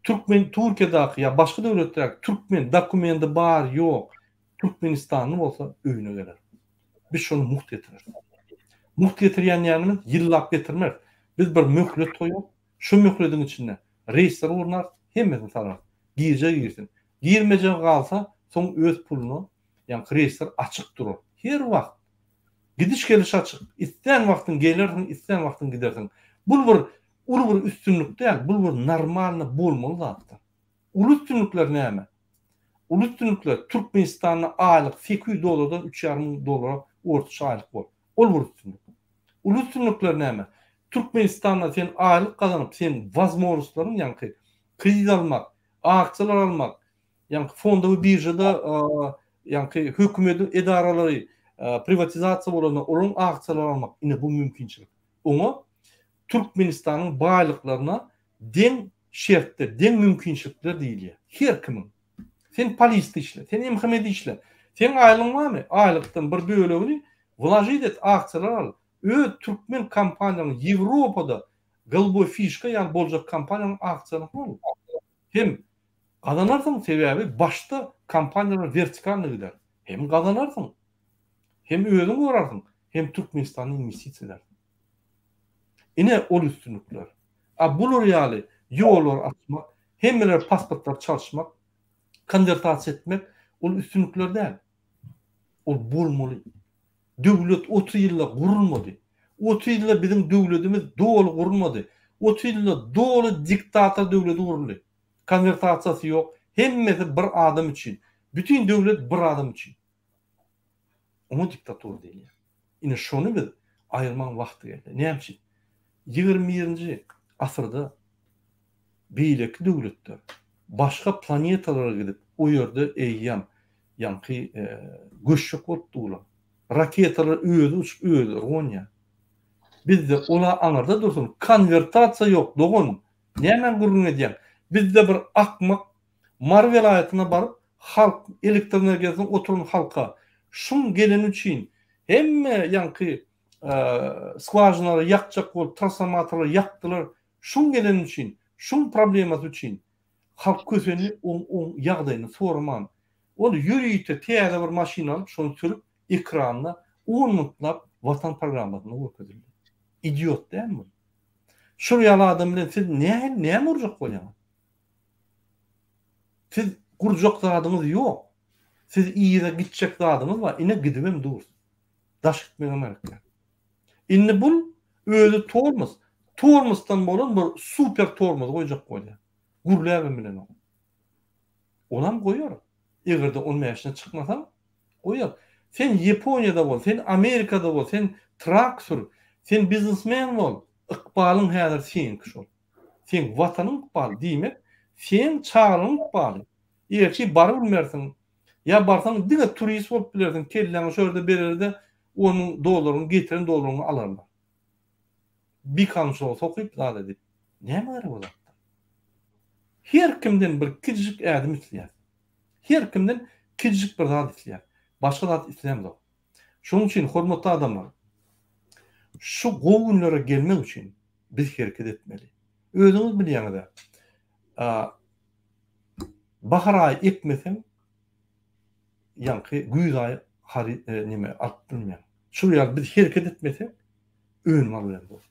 Türkmen Türkiye'daki ya başka devletler Türkmen dokumenti bar ýok. Türkmenistan'ın olsa öýüne geler. Biz şonu muht getirir. Muht getirýän ýerimiz ýyllap getirmer. Biz bir möhlet toýup, şu möhlediň içinde reisler urnar, hemmesini sarar. Girje girsin. Girmeje galsa, soň öz puluny, ýani reisler açyk durur. Her wagt gidiş geliş açyk. İsten wagtyň gelirsiň, isten wagtyň gidersiň. Bul bir ulu bir üstünlük değil, bul bir normalny bolmaly zatdyr. Ulu üstünlükler näme? Ulu üstünlükler Türkmenistan'a aylık $800'dan $3,500 ortaça aylık bol. Ol bir üstünlük. Ulu üstünlükler näme? Türkmenistan'a sen aylık kazanıp sen vazmorusların ýani kredit almak, akçylar almak, ýani fonda we birjada ýani hökümet edaralary privatizasiýa bolany olan akçylar almak. Ine bu mümkinçilik. Oňa Türkmenistan'ın baýlyklarına den şertler, den mümkinçilikler diýilýär. Her kimin. Sen polisde işle, sen emhemede işle. Sen aýlygyň barmy? Aýlykdan bir bölegini wlajiýet et, akçylar al. Türkmen kampaniýalyň Ýewropada golboy fişka ýani boljak kampaniýalyň akçylaryny bol. Hem gazanarsyň sebäbi başda kampaniýalar vertikalny gider. Hem gazanarsyň. Hem özüň görarsyň, hem Türkmenistanyň investisiýalar. Ine ol üstünlükler. Bulur ýaly ýollar açmak, hemmeler pasportlar çalışmak, konvertasiýa etmek ol üstünlükler däl. Ol bolmaly. Döwlet 30 ýylla gurulmady. 30 ýylla biziň döwletimiz dogly gurulmady. 30 ýylla dogly diktator döwleti guruldy. Konvertasiýasy ýok. Hemmesi bir adam üçin. Bütün döwlet bir adam üçin. Onu diktator diýilýär. Ine şonu biz aýyrmak wagty geldi. Näme? 21-nji asyrda beýleki döwletler başga planetalara gidip o ýerde eýýän ýani göçük bolup durular. Raketalar öýüde uçup öýüde gonýa. Bizde ola aňarda dursun, konvertasiýa ýok, dogun. Näme gurrun edýän? Bizde bir akmak Marvel aýatyna baryp halk elektr energiýasyny oturan halka şun gelen üçin hemme ýani skvajynalary ýakjak bolup, transformatorlar ýakdylar. Şun gelen üçin, şun problemasy üçin halk köseni ýagdaýyny sorman. Ol ýürüýte täze bir maşina alyp, şonu sürüp ekranyna unutulap Vatan programasyna öküdildi. Idiot däme? Şu ýaly adam bilen siz näme urjak bolýar? Siz gurjak zadyňyz ýok. Siz iýide gitjek zadyňyz bar, ine gidibem dur. Daş gitmegi merkler. Inni bul özü tormuz. Tormuzdan bolan bir super tormuz goýjak bolýar. Gurläbem bilen o. Onam goýar. Egerde on meşine çykmasaň goýar. Sen Ýaponiýada bol, sen Amerikada bol, sen traktör, sen biznesmen bol. Ykbalyň häzir seňki şol. Sen watanyň ykbaly diýmek, sen çağryň ykbaly. Egerçi baryp bilmersiň, ya barsaň diňe turist bolup bilersiň, kelleňi şöyle bererde onun dolaryny getiren dolaryny alarlar. Bir kanşo sokup zat edip. Näme gara bolar? Her kimden bir kiçik adam isleýär. Her kimden kiçik bir zat isleýär. Başga zat isleýär. Şonuň üçin hormatly adamlar, şu gowunlara gelmek üçin biz hereket etmeli. Özüňiz bilýäňiz. Bahar aýy ekmesem ýani güýz aýy nime atdyrmýar. Şu ýaly biz hereket etmesek öňüň alýar bu.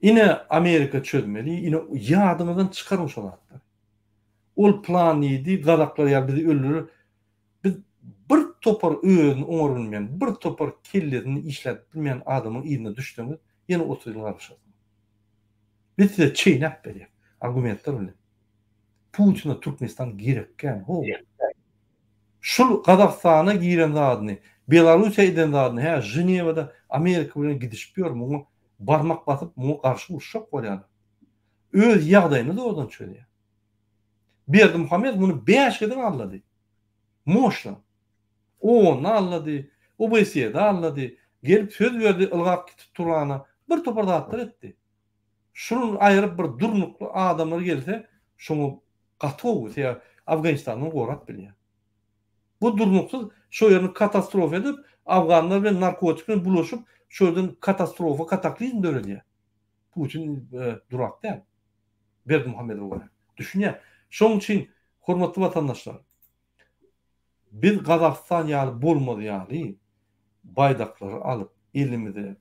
Ine Amerika çözmeli, ine ýadymyzdan çykaryp şolatlar. Ol plan idi, galaklar ýa bizi öldürür. Biz bir topar öňüň oňurulmayan, bir topar kellerini işläp bilmeýän adamyň ýerine düşdüňiz, ýene oturyp garşasyň. Biz size çeýnäp berýär, argumentler bilen. Putin'a Türkmenistan gerekken, şul Kazakstana giren zadyny, Belarusiýa eden zadyny, Jenewada Amerika bilen gidişip ýörmüň, barmak basyp muňa garşy urşak bolýar. Öz ýagdaýyny da odan çöýär. Berdimuhammed muny 5 geden allady. Moşla. Onu allady, OBS'de allady, gelip söz berdi ılgak tutulana bir topar zatlar etdi. şunun ayrıp bir durnuklu adamlar gelse şunu katı olsa ya Afganistan'ın qorat bilýär. Bu durnuksuz şu yerini katastrof edip Afganlar ve narkotikle bulaşıp şöyle katastrofa kataklizm döredýär. Putin durak değil. Berdimuhamedov var. Düşün ya. Şoň üçin hormatly vatandaşlar, biz Gazakistan ýaly bolmady ýaly baýdaklary alıp elimize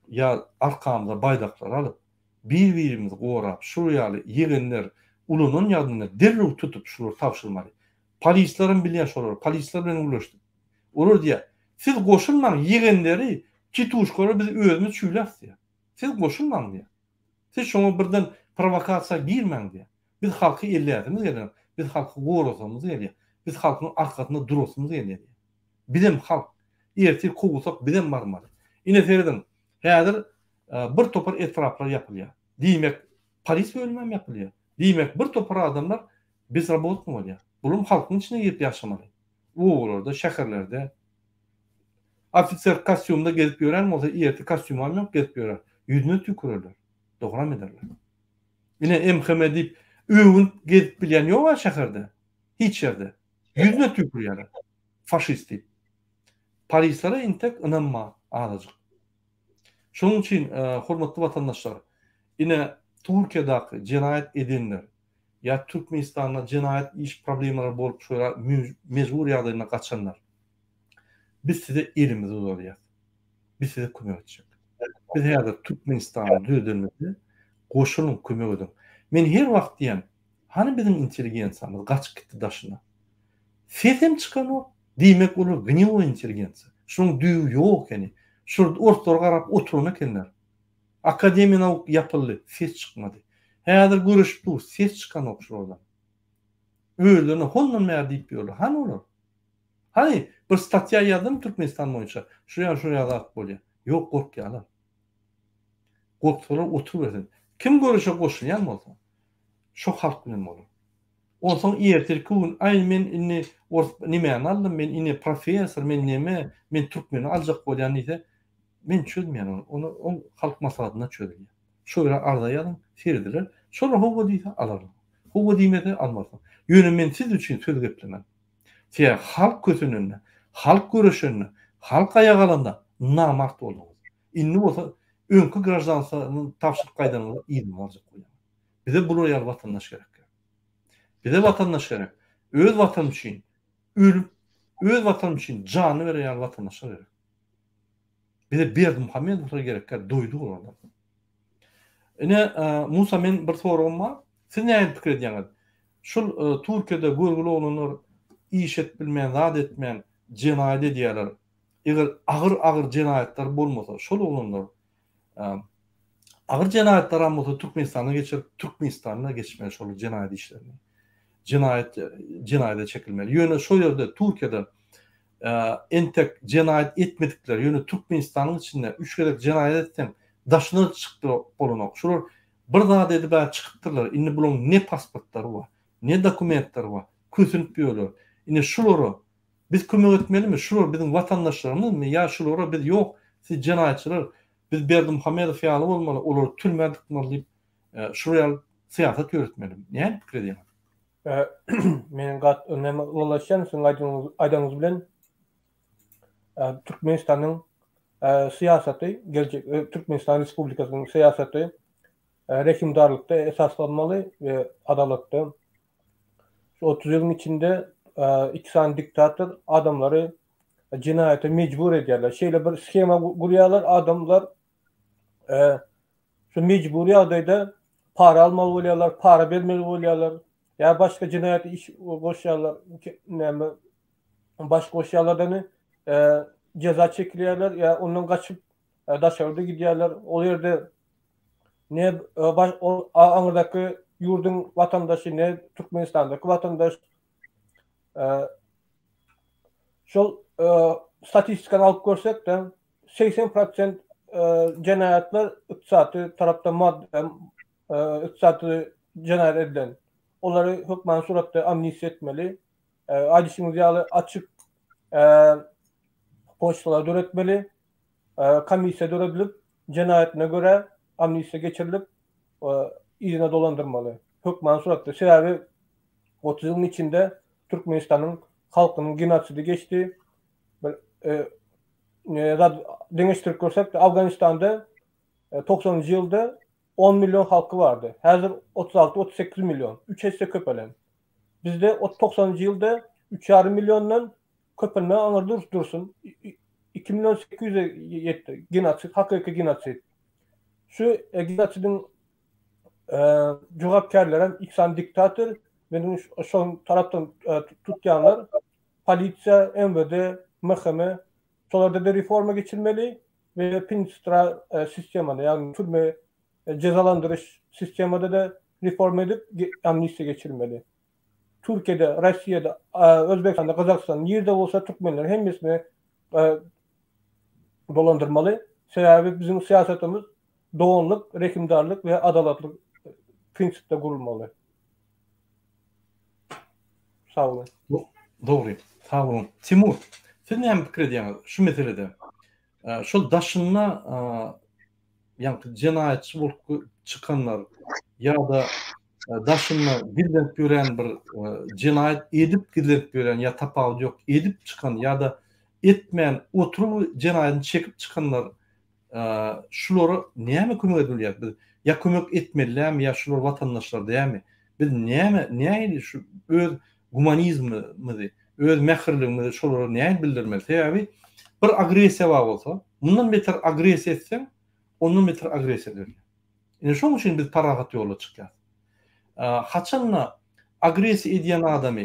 ya arkamda baydaklar alıp bir-birimizi gorap şu ýaly ýegenler ulunun ýadyna derrew tutup şular tapşyrmaly. Polislerin bilýän şolar, polisler bilen ulaşdyk. Olur diýär. Siz goşulmaň ýegenleri kituşkary biz özümüz çüýläs diýär. Siz goşulmaň diýär. Siz şoňa birden provokasiýa girmeň diýär. Biz halky ellädimiz gelýär. Biz halky gorasamyz gelýär. Biz halkyň arkasynda durasymyz gelýär. Bizim halk ertir kuwsak bizim barmaly. Ine seriden häzir bir topar etraplar yapılýar. Diýmek polis bölmem yapılýar. Diýmek bir topar adamlar biz rabot bolýar. Bulum halkyň içine girip ýaşamaly. Uğurlarda, şäherlerde ofiser kostyumda gezip ýören bolsa ertir kostyumam ýok gezip ýörer. Ýüzüne tükürerler. Dogram ederler. Ine emheme diýip öwün gezip bilýän ýok şäherde. Hiç ýerde. Ýüzüne tükürýärler. Faşist diýip. Polislere intek inanma azajyk. Şoň üçin hormatly vatandaşlar, ine Türkiýedaky jenaýat edenler ýa Türkmenistanda jenaýat iş problemleri bolup şoýa mejbur ýagdaýyna gaçanlar. Biz size elimizi uzatýar. Biz size kömek etjek. Biz häzir Türkmenistanyň düzülmesi goşunyň kömegi edin. Men her wagt diýen, hani bizim inteligensiýamyz gaçyp gitdi daşyna. Sesem çykan ok, diýmek bolar gniwo inteligensiýa. Şoň düýü ýok eni. Şurada ortalara garap oturuny kenler. Akademiýa yapyldy, ses çykmady. Häzir görüşdi, ses çykan ok şuradan. Öýlerini hondan mer diýip ýörler. Hani olar? Hani bir statýa ýazdım Türkmenistan boýunça. Şuraya zat bolýar. Ýok gorkýarlar. Gorksalar oturup kim görüşe goşulýan bolsa, şo halk bilen bolar. Onsoň ertir gün ay men inni nimäni aldym, men inni professor, men neme, men türkmeni aljak bolýan ise men çözmeýän onu halk maslahatyna çözülýär. Şöyle arda ýalym, serdiler. Şolar howa diýse alarlar. Howa diýmese almasyn. Ýöne men siz üçin söz geplemän. Siz halk kösününde, halk görüşünde, halk aýagalanda namart bolýar. Inni bolsa öňkü grajdansynyň tapşyryk gaýdanyny iými boljak bolýar. Bize bu ýaly vatandaş gerek. Bize vatandaş gerek. Öz vatan üçin ölüp, öz vatan üçin jany berýän vatandaşlar gerek. Bize Berdimuhamedov gerek. Doýduk onlardan. Ine Musa men bir sorum bar. Siz näme pikir edýäňiz? Şol Türkiýede görgüli olanlar iş et bilmeýän, zat etmeýän jenaýat edýärler. Eger agyr jenaýatlar bolmasa, şol olanlar agyr jenaýatlar bolmasa Türkmenistana geçmeýär şol jenaýat işlerini. Jenaýata çekilmeli. Ýöne şo ýerde Türkiýede entek jenaýat etmedikler. Ýöne Türkmenistanyň içinde 3 gerek jenaýat etsen daşyna çykdy bolanok. Şolar bir zat edip çykypdyrlar. Inni bulan ne pasportlary bar, ne dokumentlary bar. Kösünüp ýörler. Ine şolary biz kömek etmelimi? Şolar bizim vatandaşlarymyzmy? Ýa şolara biz ýok, siz jenaýatçylar, biz Berdimuhamedov ýaly bolmaly, olar türmäde tutmaly diýip şuraya siýasat ýöretmelimi? Näme pikir edýäň? Menin önemli ulaşan sizin aydınız bilen Türkmenistan'ın siyaseti, gelecek Türkmenistan Respublikası'nın siyaseti rehimdarlıkta esaslanmalı ve adaletli. 30 yılın içinde iki tane diktatör adamları cinayete mecbur ediyorlar. Şeyle bir skema kuruyorlar, adamlar şu mecburi adayda para almalı oluyorlar, para vermeli oluyorlar. Ya başka cinayet iş koşuyorlar, başka koşuyorlardan ceza çekiliyorlar ya ondan kaçıp dışarıda gidiyorlar. O yerde ne Ankara'daki yurdun vatandaşı ne Türkmenistan'daki vatandaş şu statistikadan alıp görsek de 80% cinayetler iktisadi tarafta madde iktisadi cinayet edilen. Onları hükmen suratda amnistiye etmeli. Adişimiz yağlı açık postalar döretmeli. Komisya döredilip cinayetine göre amnistiye geçirilip izine dolandırmalı. Hükman suratlı. Sebebi 30 yılın içinde Türkmenistan'ın halkının genosidi geçti. Demiştirip görsek de Afganistan'da 90. yılda 10 milyon halkı vardı. Hazır 36-38 milyon. 3 hisse köpelen. Bizde o 90. yılda 3,5 milyondan köpelme anır dursun. 2 milyon 800'e yetti. Genosid, hakiki genosid. Şu genosidin cevapkarları İksan diktatör ve son taraftan tutyanlar politsiya, MVD, MHM solarda da reforma geçirmeli ve Pinstra sistemine yani türme cezalandırış sisteminde de reform edip amnistiya geçirmeli. Türkiye'de, Rusya'da, Özbekistan'da, Kazakistan'da yerde olsa Türkmenler hemmisini dolandırmalı. Sebebi bizim siyasetimiz doğanlık, rekimdarlık ve adaletlik prensipte kurulmalı. Sağ olun. Doğru. Sağ olun. Timur, sen ne fikir ediyorsun şu meselede? Şu daşınma yani cinayetçi bulup çıkanlar ya da daşınma gidip gören bir cinayet edip gidip gören ya tapağı yok edip çıkan ya da etmeyen oturup cinayetini çekip çıkanlar şuları niye mi kömek ediyorlar? Ya kömek etmeliler mi ya şular vatandaşlar değil mi? Biz niye şu öz humanizmi öz mehirliğimizi şuları niye bildirmeli? Sebebi bir agresiya var olsa bundan beter agresiya etsen ondan beter agresiya ediyor. Yani şunun için biz parahat yola çıkacağız. Haçanla agresiya ediyen adamı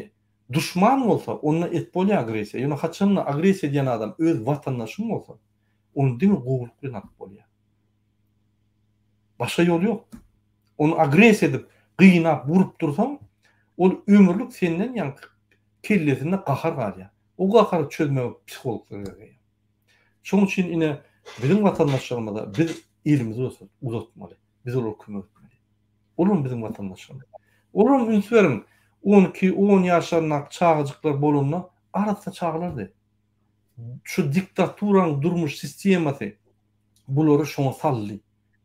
düşman olsa onunla etboli agresiya. Yani haçanla agresiya ediyen adam öz vatandaşım olsa onu değil mi kovuluklu nakıp oluyor. Başka yol yok. Onu agresiya edip kıyınap vurup dursan o ömürlük senden yani kellesinde kahar var ya. O kaharı çözmeye psikologlar gerekiyor. Şunun için yine bizim vatandaşlarımıza biz elimizi uzatmalı. Biz onu kömür etmeli. Olur bizim vatandaşlarımız. Olur ünsü verin 12-10 yaşlarına çağıcıklar bolunla arasında çağırlardı. Şu diktaturanın durmuş sisteması bunları şuna sallı.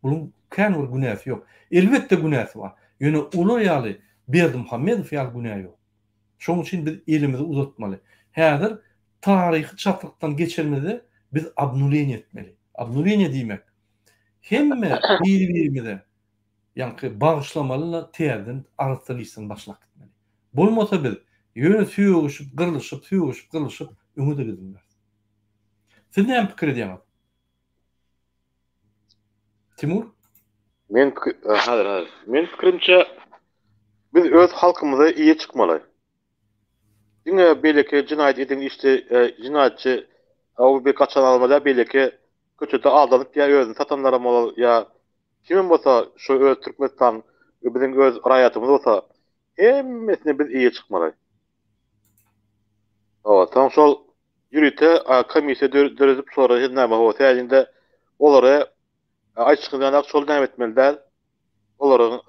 Bunun kendi bir günahı yok. Elbette günahı var. Yani ulu yalı Berdi Muhammedov yal günahı yok. Şunun için biz elimizi uzatmalı. Hazır tarihi çatlıktan geçirmede biz abnuleni etmeli. Abnuleni demek hemme birbirimize yani bağışlamalı terden arasılıysan başlak etmeli. Bolmasa biz yönü süyüşüp kırılışıp ümidi gidilmez. Siz ne fikir ediyorsunuz? Timur? Men fikrimçe biz öz halkımıza iyi çıkmalı. Yine belki cinayet edin işte cinayetçi o bir kaçan almalı belki kötüde aldanıp ya özünü satanlara mı ya kimin olsa şu öz Türkmenistan bizim öz hayatımız olsa hemmesine biz iyi çıkmalı. Evet, tam sol yürüte komisya dörüzüp sonra hizmet o sayesinde onları açıklayarak sol devam etmeliler. Onların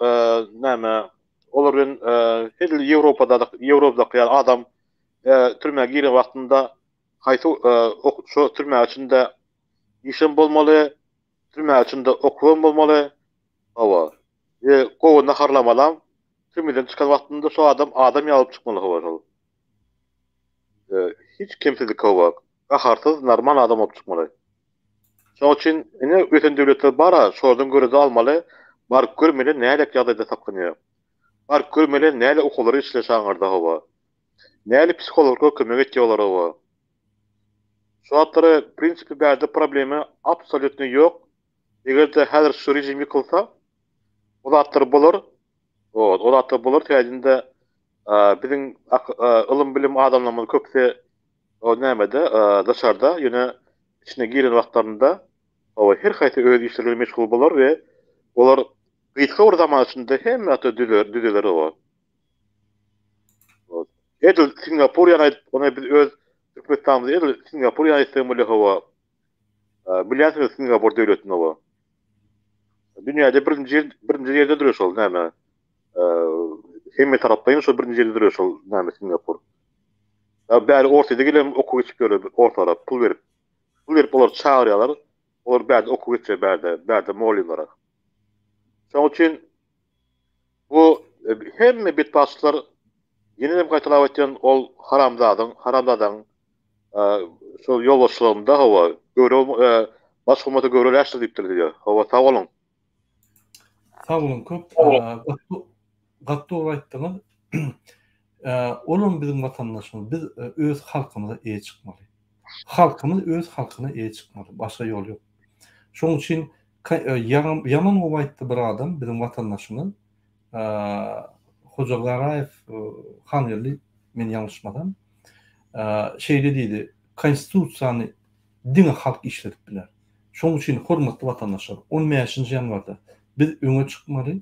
onların Avrupa'da yani adam türmeye giren vaktinde şu türme içinde işim olmalı, türme içinde okuyum olmalı. Hava. Kovunu harlamadan türmeden çıkan vaktinde şu adam yalıp çıkmalı hava. Hiç kimsizlik hava. Kaharsız normal adam olup çıkmalı. Şoň için ine öten devletler bara şordan görüzi almalı. Bar görmeli nälik ýagdaýda tapgynýar. Bar görmeli näle okulary işleşäňärde hava. Näle psikologlar kömek etýärler hava. Şu atları prinsipi bärde problemi absolutny yok. Egerde häzir şu rejim ýykylsa, o atlar bolar. O atlar bolar täzinde bizim ilim bilim adamlarymyz köpse o nämede daşarda ýöne içine giren wagtlarynda o her haýsy öz işlerine meşgul bolar we olar gıýtga bir zaman içinde hemme ata düzeler o. Edil Singapur ýa-da ona biz öz Türkmenistan'da edil Singapur ýa-da Istanbul'da hava. Bilýärsiz Singapur döwletinde hava. Dünýäde birinji ýerde duruyor şol näme? Hemme tarapdan şu birinji ýerde duruyor şol näme Singapur. Bäri ortada gelen okuw geçip görüp ortada pul berip olar çağırýarlar. Olar bäde okuw geçip bäde mollýlara. Şoň üçin Bu hem bitbaşçılar yeniden qaytalap etýän ol haramdadan şol ýolbaşçylygynda hawa görew başgumata göreläşdiripdir diýär. Hawa sag bolun. Sağ olun köp. Gatto aýtdyňyz. Olum bizim vatandaşymyz, biz öz halkymyza eýe çykmaly. Halkymyz öz halkyna eýe çykmaly. Başga ýol ýok. Şoň üçin ýaman obaýtdy bir adam bizim vatandaşymyz. Hoca Garaýew Hanýerli, men ýalňyşmasam, şeýle diýdi, konstitusiýany diňe halk işledip biler. Şoň üçin hormatly vatandaşlar, 15-nji ýanwarda biz öňe çykmaly.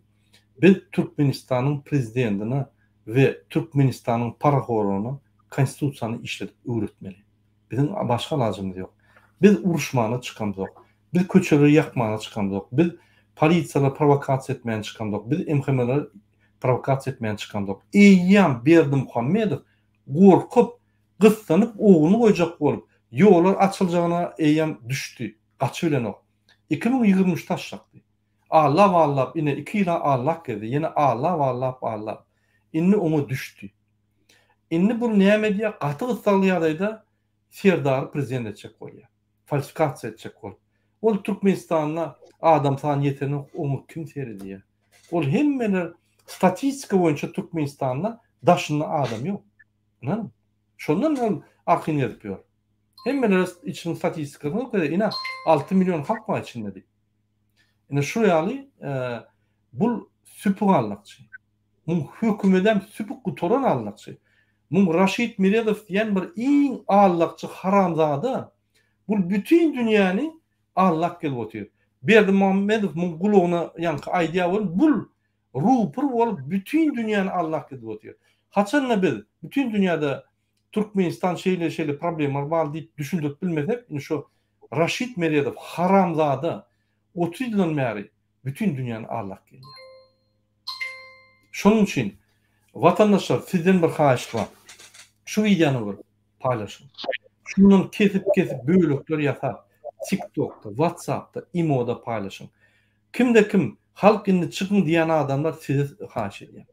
Biz Türkmenistanyň prezidentine we Türkmenistanyň parahoruny konstitusiýany işledip öwretmeli. Bizim başga lazımyz ýok. Biz uruşmana çykmamyz ýok. Biz köçeleri ýakmana çykmamyz ýok. Biz polisiýalar provokasiýa etmän çykmamyz ýok. Biz MHM'ler provokasiýa etmän çykmamyz ýok. Eýýän Berdimuhammedow gorkup, gyssanyp, oğuny goýjak bolup, ýollar açyljagyna eýýän düşdi. Gaçy bilen ok. 2023'de açjakdy. Allah ine 2 ýyla Allah geldi. Yine Allah. Inni onu düştü. Inni bu näme diýe gaty gyssalýarda Serdar prezident etjek bolýar. Falsifikasiýa etjek bol. Ol Türkmenistanyna adam sany ýeteni onu kim serdi? Ol hemmeler statistika boýunça Türkmenistanyna daşyny adam ýok. Näme? Şondan ol akyny ýetýär. Hemmeler için statistikasyna göre ina 6 milyon halk var içinde. Ina şu ýaly bu süpürallykçy. Bu hökümeden süpük gutoran allykçy. Bu Raşid Miredow diýen bir iň allykçy haramzada. Bu bütün dünýäni allak gelip otyr. Berdimuhammedow bu gulugyna ýanky aýdýar bol, bu rupur bolup bütün dünýäni allak gelip otyr. Haçanla biz bütün dünýäde Türkmenistan şeýle problemler bar diýip düşündük bilmesek, şu Raşid Miredow haramzada 30 ýyldan beri bütün dünýäni allak gelýär. Şonuň üçin vatandaşlar sizden bir haýyş bar. Şu videonu paylaşın. Şunun kesip bölükler ýasap, TikTok'ta, WhatsApp'ta, Imo'da paylaşın. Kimde kim halk indi çykyn diýen adamlar size haýyş edýär.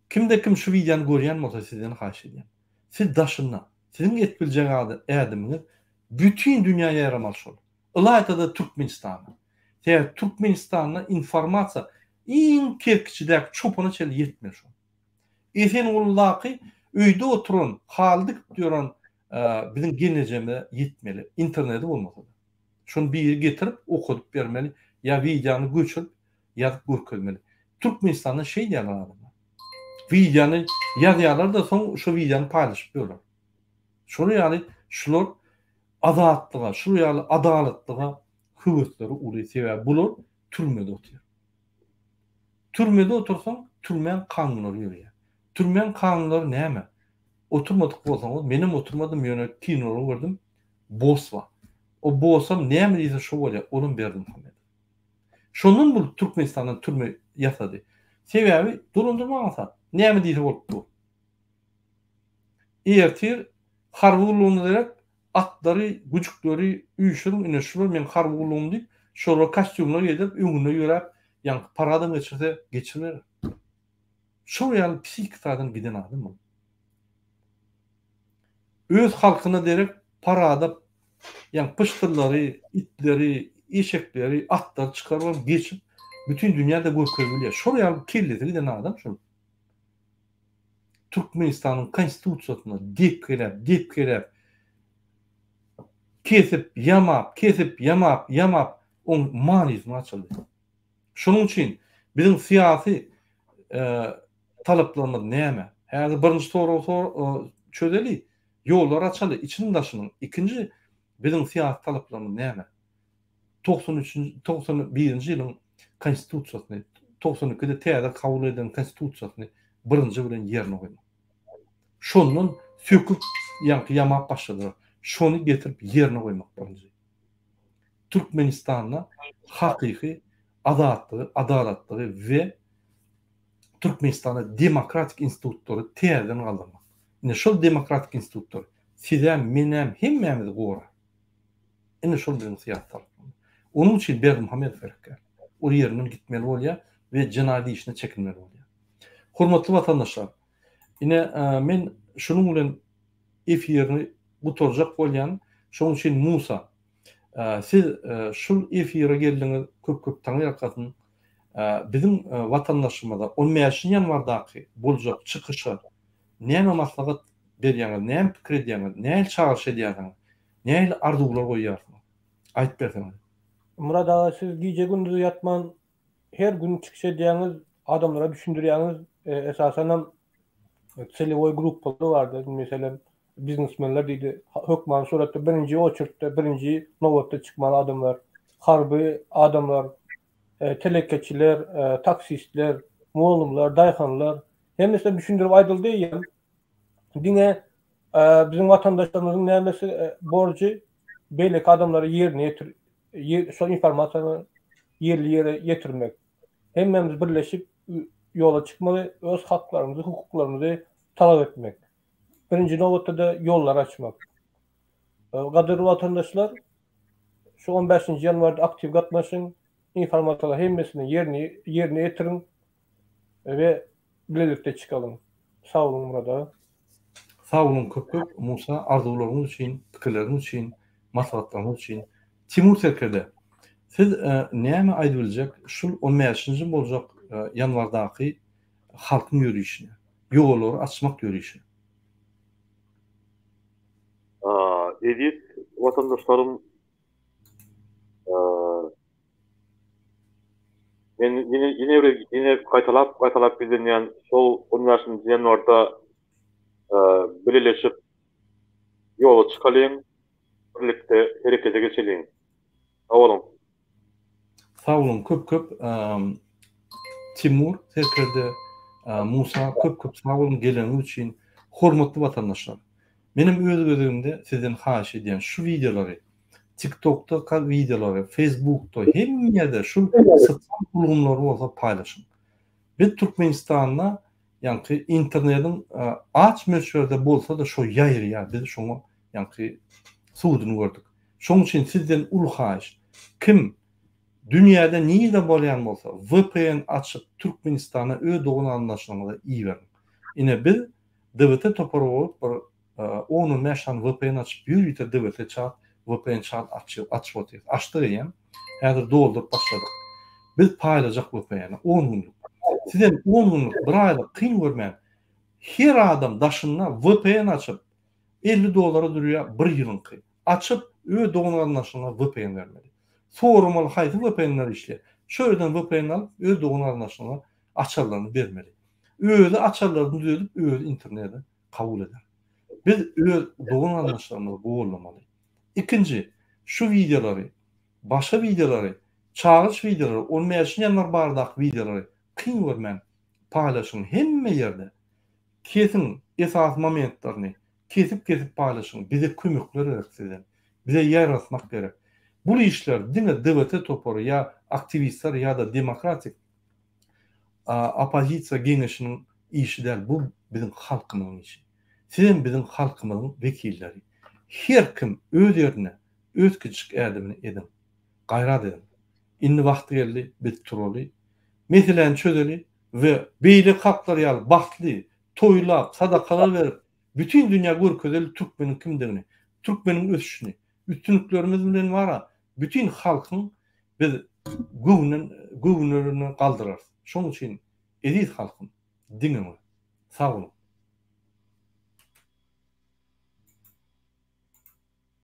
Kimde kim şu videonu görýän bolsa sizden haýyş edýär. Siz daşynda, sizin etbiljek adamyňyz bütün dünýäye ýaramaly şol. Ilayda Türkmenistana. Türkmenistana informasiýa iň kerkiçidäki çopuna çel ýetmir şol. Esen ullaky öýde oturan, haldyk diýen bizim geleceğime ýetmeli. İnterneti bolmasa. Şonu bir getirip okudup bermeli. Ya videonu göçürüp ýazyp görkezmeli. Türkmenistanda şey diýerler adamlar. Videonu ýazýarlar da soň şu videonu paylaşyp berler. Şonu ýaly şular azatlyga, şu ýaly adalatlyga höwesleri uly sebäp bular türmede otyr. Türmede otursaň türmen kanunlary ýörýär. Türmen kanunlary näme? Oturmadyk bolsaňyz, menim oturmadym ýöne kinolara gördüm. Boswa. O bosam näme diýse şo bolýar, onuň Berdimuhammedow. Şonun bu Türkmenistandan türme ýasady. Sebäbi durundurmaňsa, näme diýse bolupdy. Ertir harwulugyny derek atlary, güjükleri üýşürüň ine şular men harwulugyny diýip, şolar kostyumlar ýedip, öňüne ýöräp, ýa-ni paradan geçirse geçirir. Şo ýaly psikikadan giden adam bu. Öz halkyna derek parada ýa-ni pıştırlary, itleri, eşekleri, atlar çıkaryp geçip bütün dünýäde görkezilýär. Şo ýaly kirleti giden adam şol. Türkmenistanyň konstitusiýasyna dep kelep kesip ýamap on manizmi açyldy. Şonuň üçin bizim siyasi talaplarymyz näme? Häzir birinji soru çözeli, ýollar açaly, içini daşynyň. Ikinji bizim siyasi talaplarymyz näme? 91-nji ýylyň konstitusiýasyny, 92-de täze kabul edilen konstitusiýasyny birinji bilen ýerine goýmak. Şondan söküp ýamap başladylar. Şonu getirip ýerine goýmak birinji. Türkmenistanyna hakyky azatlygy, adalatlygy we Türkmenistanyň demokratik institutları täzeden galdyrmak. Ine şol demokratik institutlar sizem, menem, hemmemiz gora. Ine şol bilen siýasat. Onun üçin Berdimuhammedow berker. O ýerine gitmeli bolýar. ve cinayet işine çekilmeli oluyor. Hormatly vatandaşlar, yine men şunun bilen efirini bu torjak bolýan, şoň üçin Musa, siz şul efire geldiňiz, köp taňy ýakatyn. Bizim vatandaşymyza 15 ýanwardaky boljak çykyşy näme maslahat berýäňiz, näme pikir edýäňiz, näme çağırış edýäňiz, näme arzuwlar goýýarsyňız? Aýdyp berseňiz. Murad ağa, siz gece gündüz yatman, her gün çıkış edýäňiz, adamlara düşündirýäňiz, esasen seleway grupları vardı. Mesela biznesmenler diýdi, hökman suratda birinji oçurtda, birinji nowatda çıkmaly adamlar, harby adamlar, telekeçiler, taksistler, muallimler, daýhanlar, hemmesi düşündirip aýdyldy ýa. Diňe bizim vatandaşlarymyzyň nämesi borçy beýleki adamlara ýerine şol informasiýany yerli ýere ýetirmek. Hemmemiz birleşip yola çıkmaly, öz haklarymyzy, hukuklarymyzy talap etmek. Birinji nowatda da yollar açmak. Gaderly vatandaşlar, şu 15 ýanwarda aktiv gatnaşyň, informasiýalar hemmesini yerine ýetirin ve birlikde çıkalım. Sağ olun Murad ağa. Sağ olun köp Musa, arzuwlaryňyz üçin, pikirleriňiz üçin, maslahatlaryňyz üçin. Timur Serkerde, siz näme aýdyp biljek şul 15-nji boljak ýanwardaky halkyň ýürüýüşine, ýolary açmak ýürüýüşi? Edip vatandaşlarım men yine kaytalap bildiňän şol 15-nji ýanwarda birleşip yola çıkalyň, birlikde herekete geçeliň. Sağ olun. Sağ olun köp Timur Serkerde, Musa köp sağ olun geleňiz üçin. Hormatly vatandaşlar, menim öz gözümde sizden haýyş edýän şu videolary, TikTok'ta videolary, Facebook'ta hemme ýerde şu sotsial ulgamlary bolsa paýlaşyň. Biz Türkmenistanda ýa-ni internetiň aç mölçerde bolsa da şo ýaýrýar, biz şoňa ýa-ni suwudyny gördük. Şoň üçin sizden ul haýyş, kim dünýäde näde bolýan bolsa VPN açyp Türkmenistana öz dogany anlaşmagyna iý berin. Ine biz DVT toparow 10 VPN açyp ýürüýär, DVT çat VPN çat açyp otýar. Açdyk, häzir doldurup başladyk. Biz paýlajak VPN 10 günlük. Sizden 10 günlük bir aýda kyn görmän. Her adam daşyna VPN açyp $50 durýar 1 ýylyňky. Açyp öz dogany anlaşmagyna VPN bermeli. Sormaly haýsy VPN'ler işler. Şöýden VPN alyp öz dogany anlaşmagyna açarlaryny bermeli. Özü açarlaryny düzedip öz internete kabul eder. Biz öz dogany anlaşmagyny goýulmaly. İkinci, şu videolary, başga videolary, çağırış videolary, 15 ýanlar bardak videolary kyn görmän paýlaşyň hemme ýerde. Kesin esas momentlaryny kesip paýlaşyň. Bize kömekler berýär. Bize ýaratmak gerek. Bu işler diňe DVT topary ya aktivistler ya da demokratik opozisiýa geňeşiniň işi däl. Bu bizim halkymyzyň işi. Sizin bizim halkymyzyň wekilleri. Her kim öz ýerine, öz kiçik ädimini edin. Gaýrat edin. Indi wagty geldi, biz turaly. Meselen çözeli ve beýle haklar ýaly bahtly, toýlap, sadakalar berip, bütün dünýä görkezeli Türkmeniň kimdigini, Türkmeniň ösüşini, üstünliklerimiz bilen wara, bütün halkyň biz güwnerini galdyrar. Şoň üçin edit halkym, diňe. Sağ olun.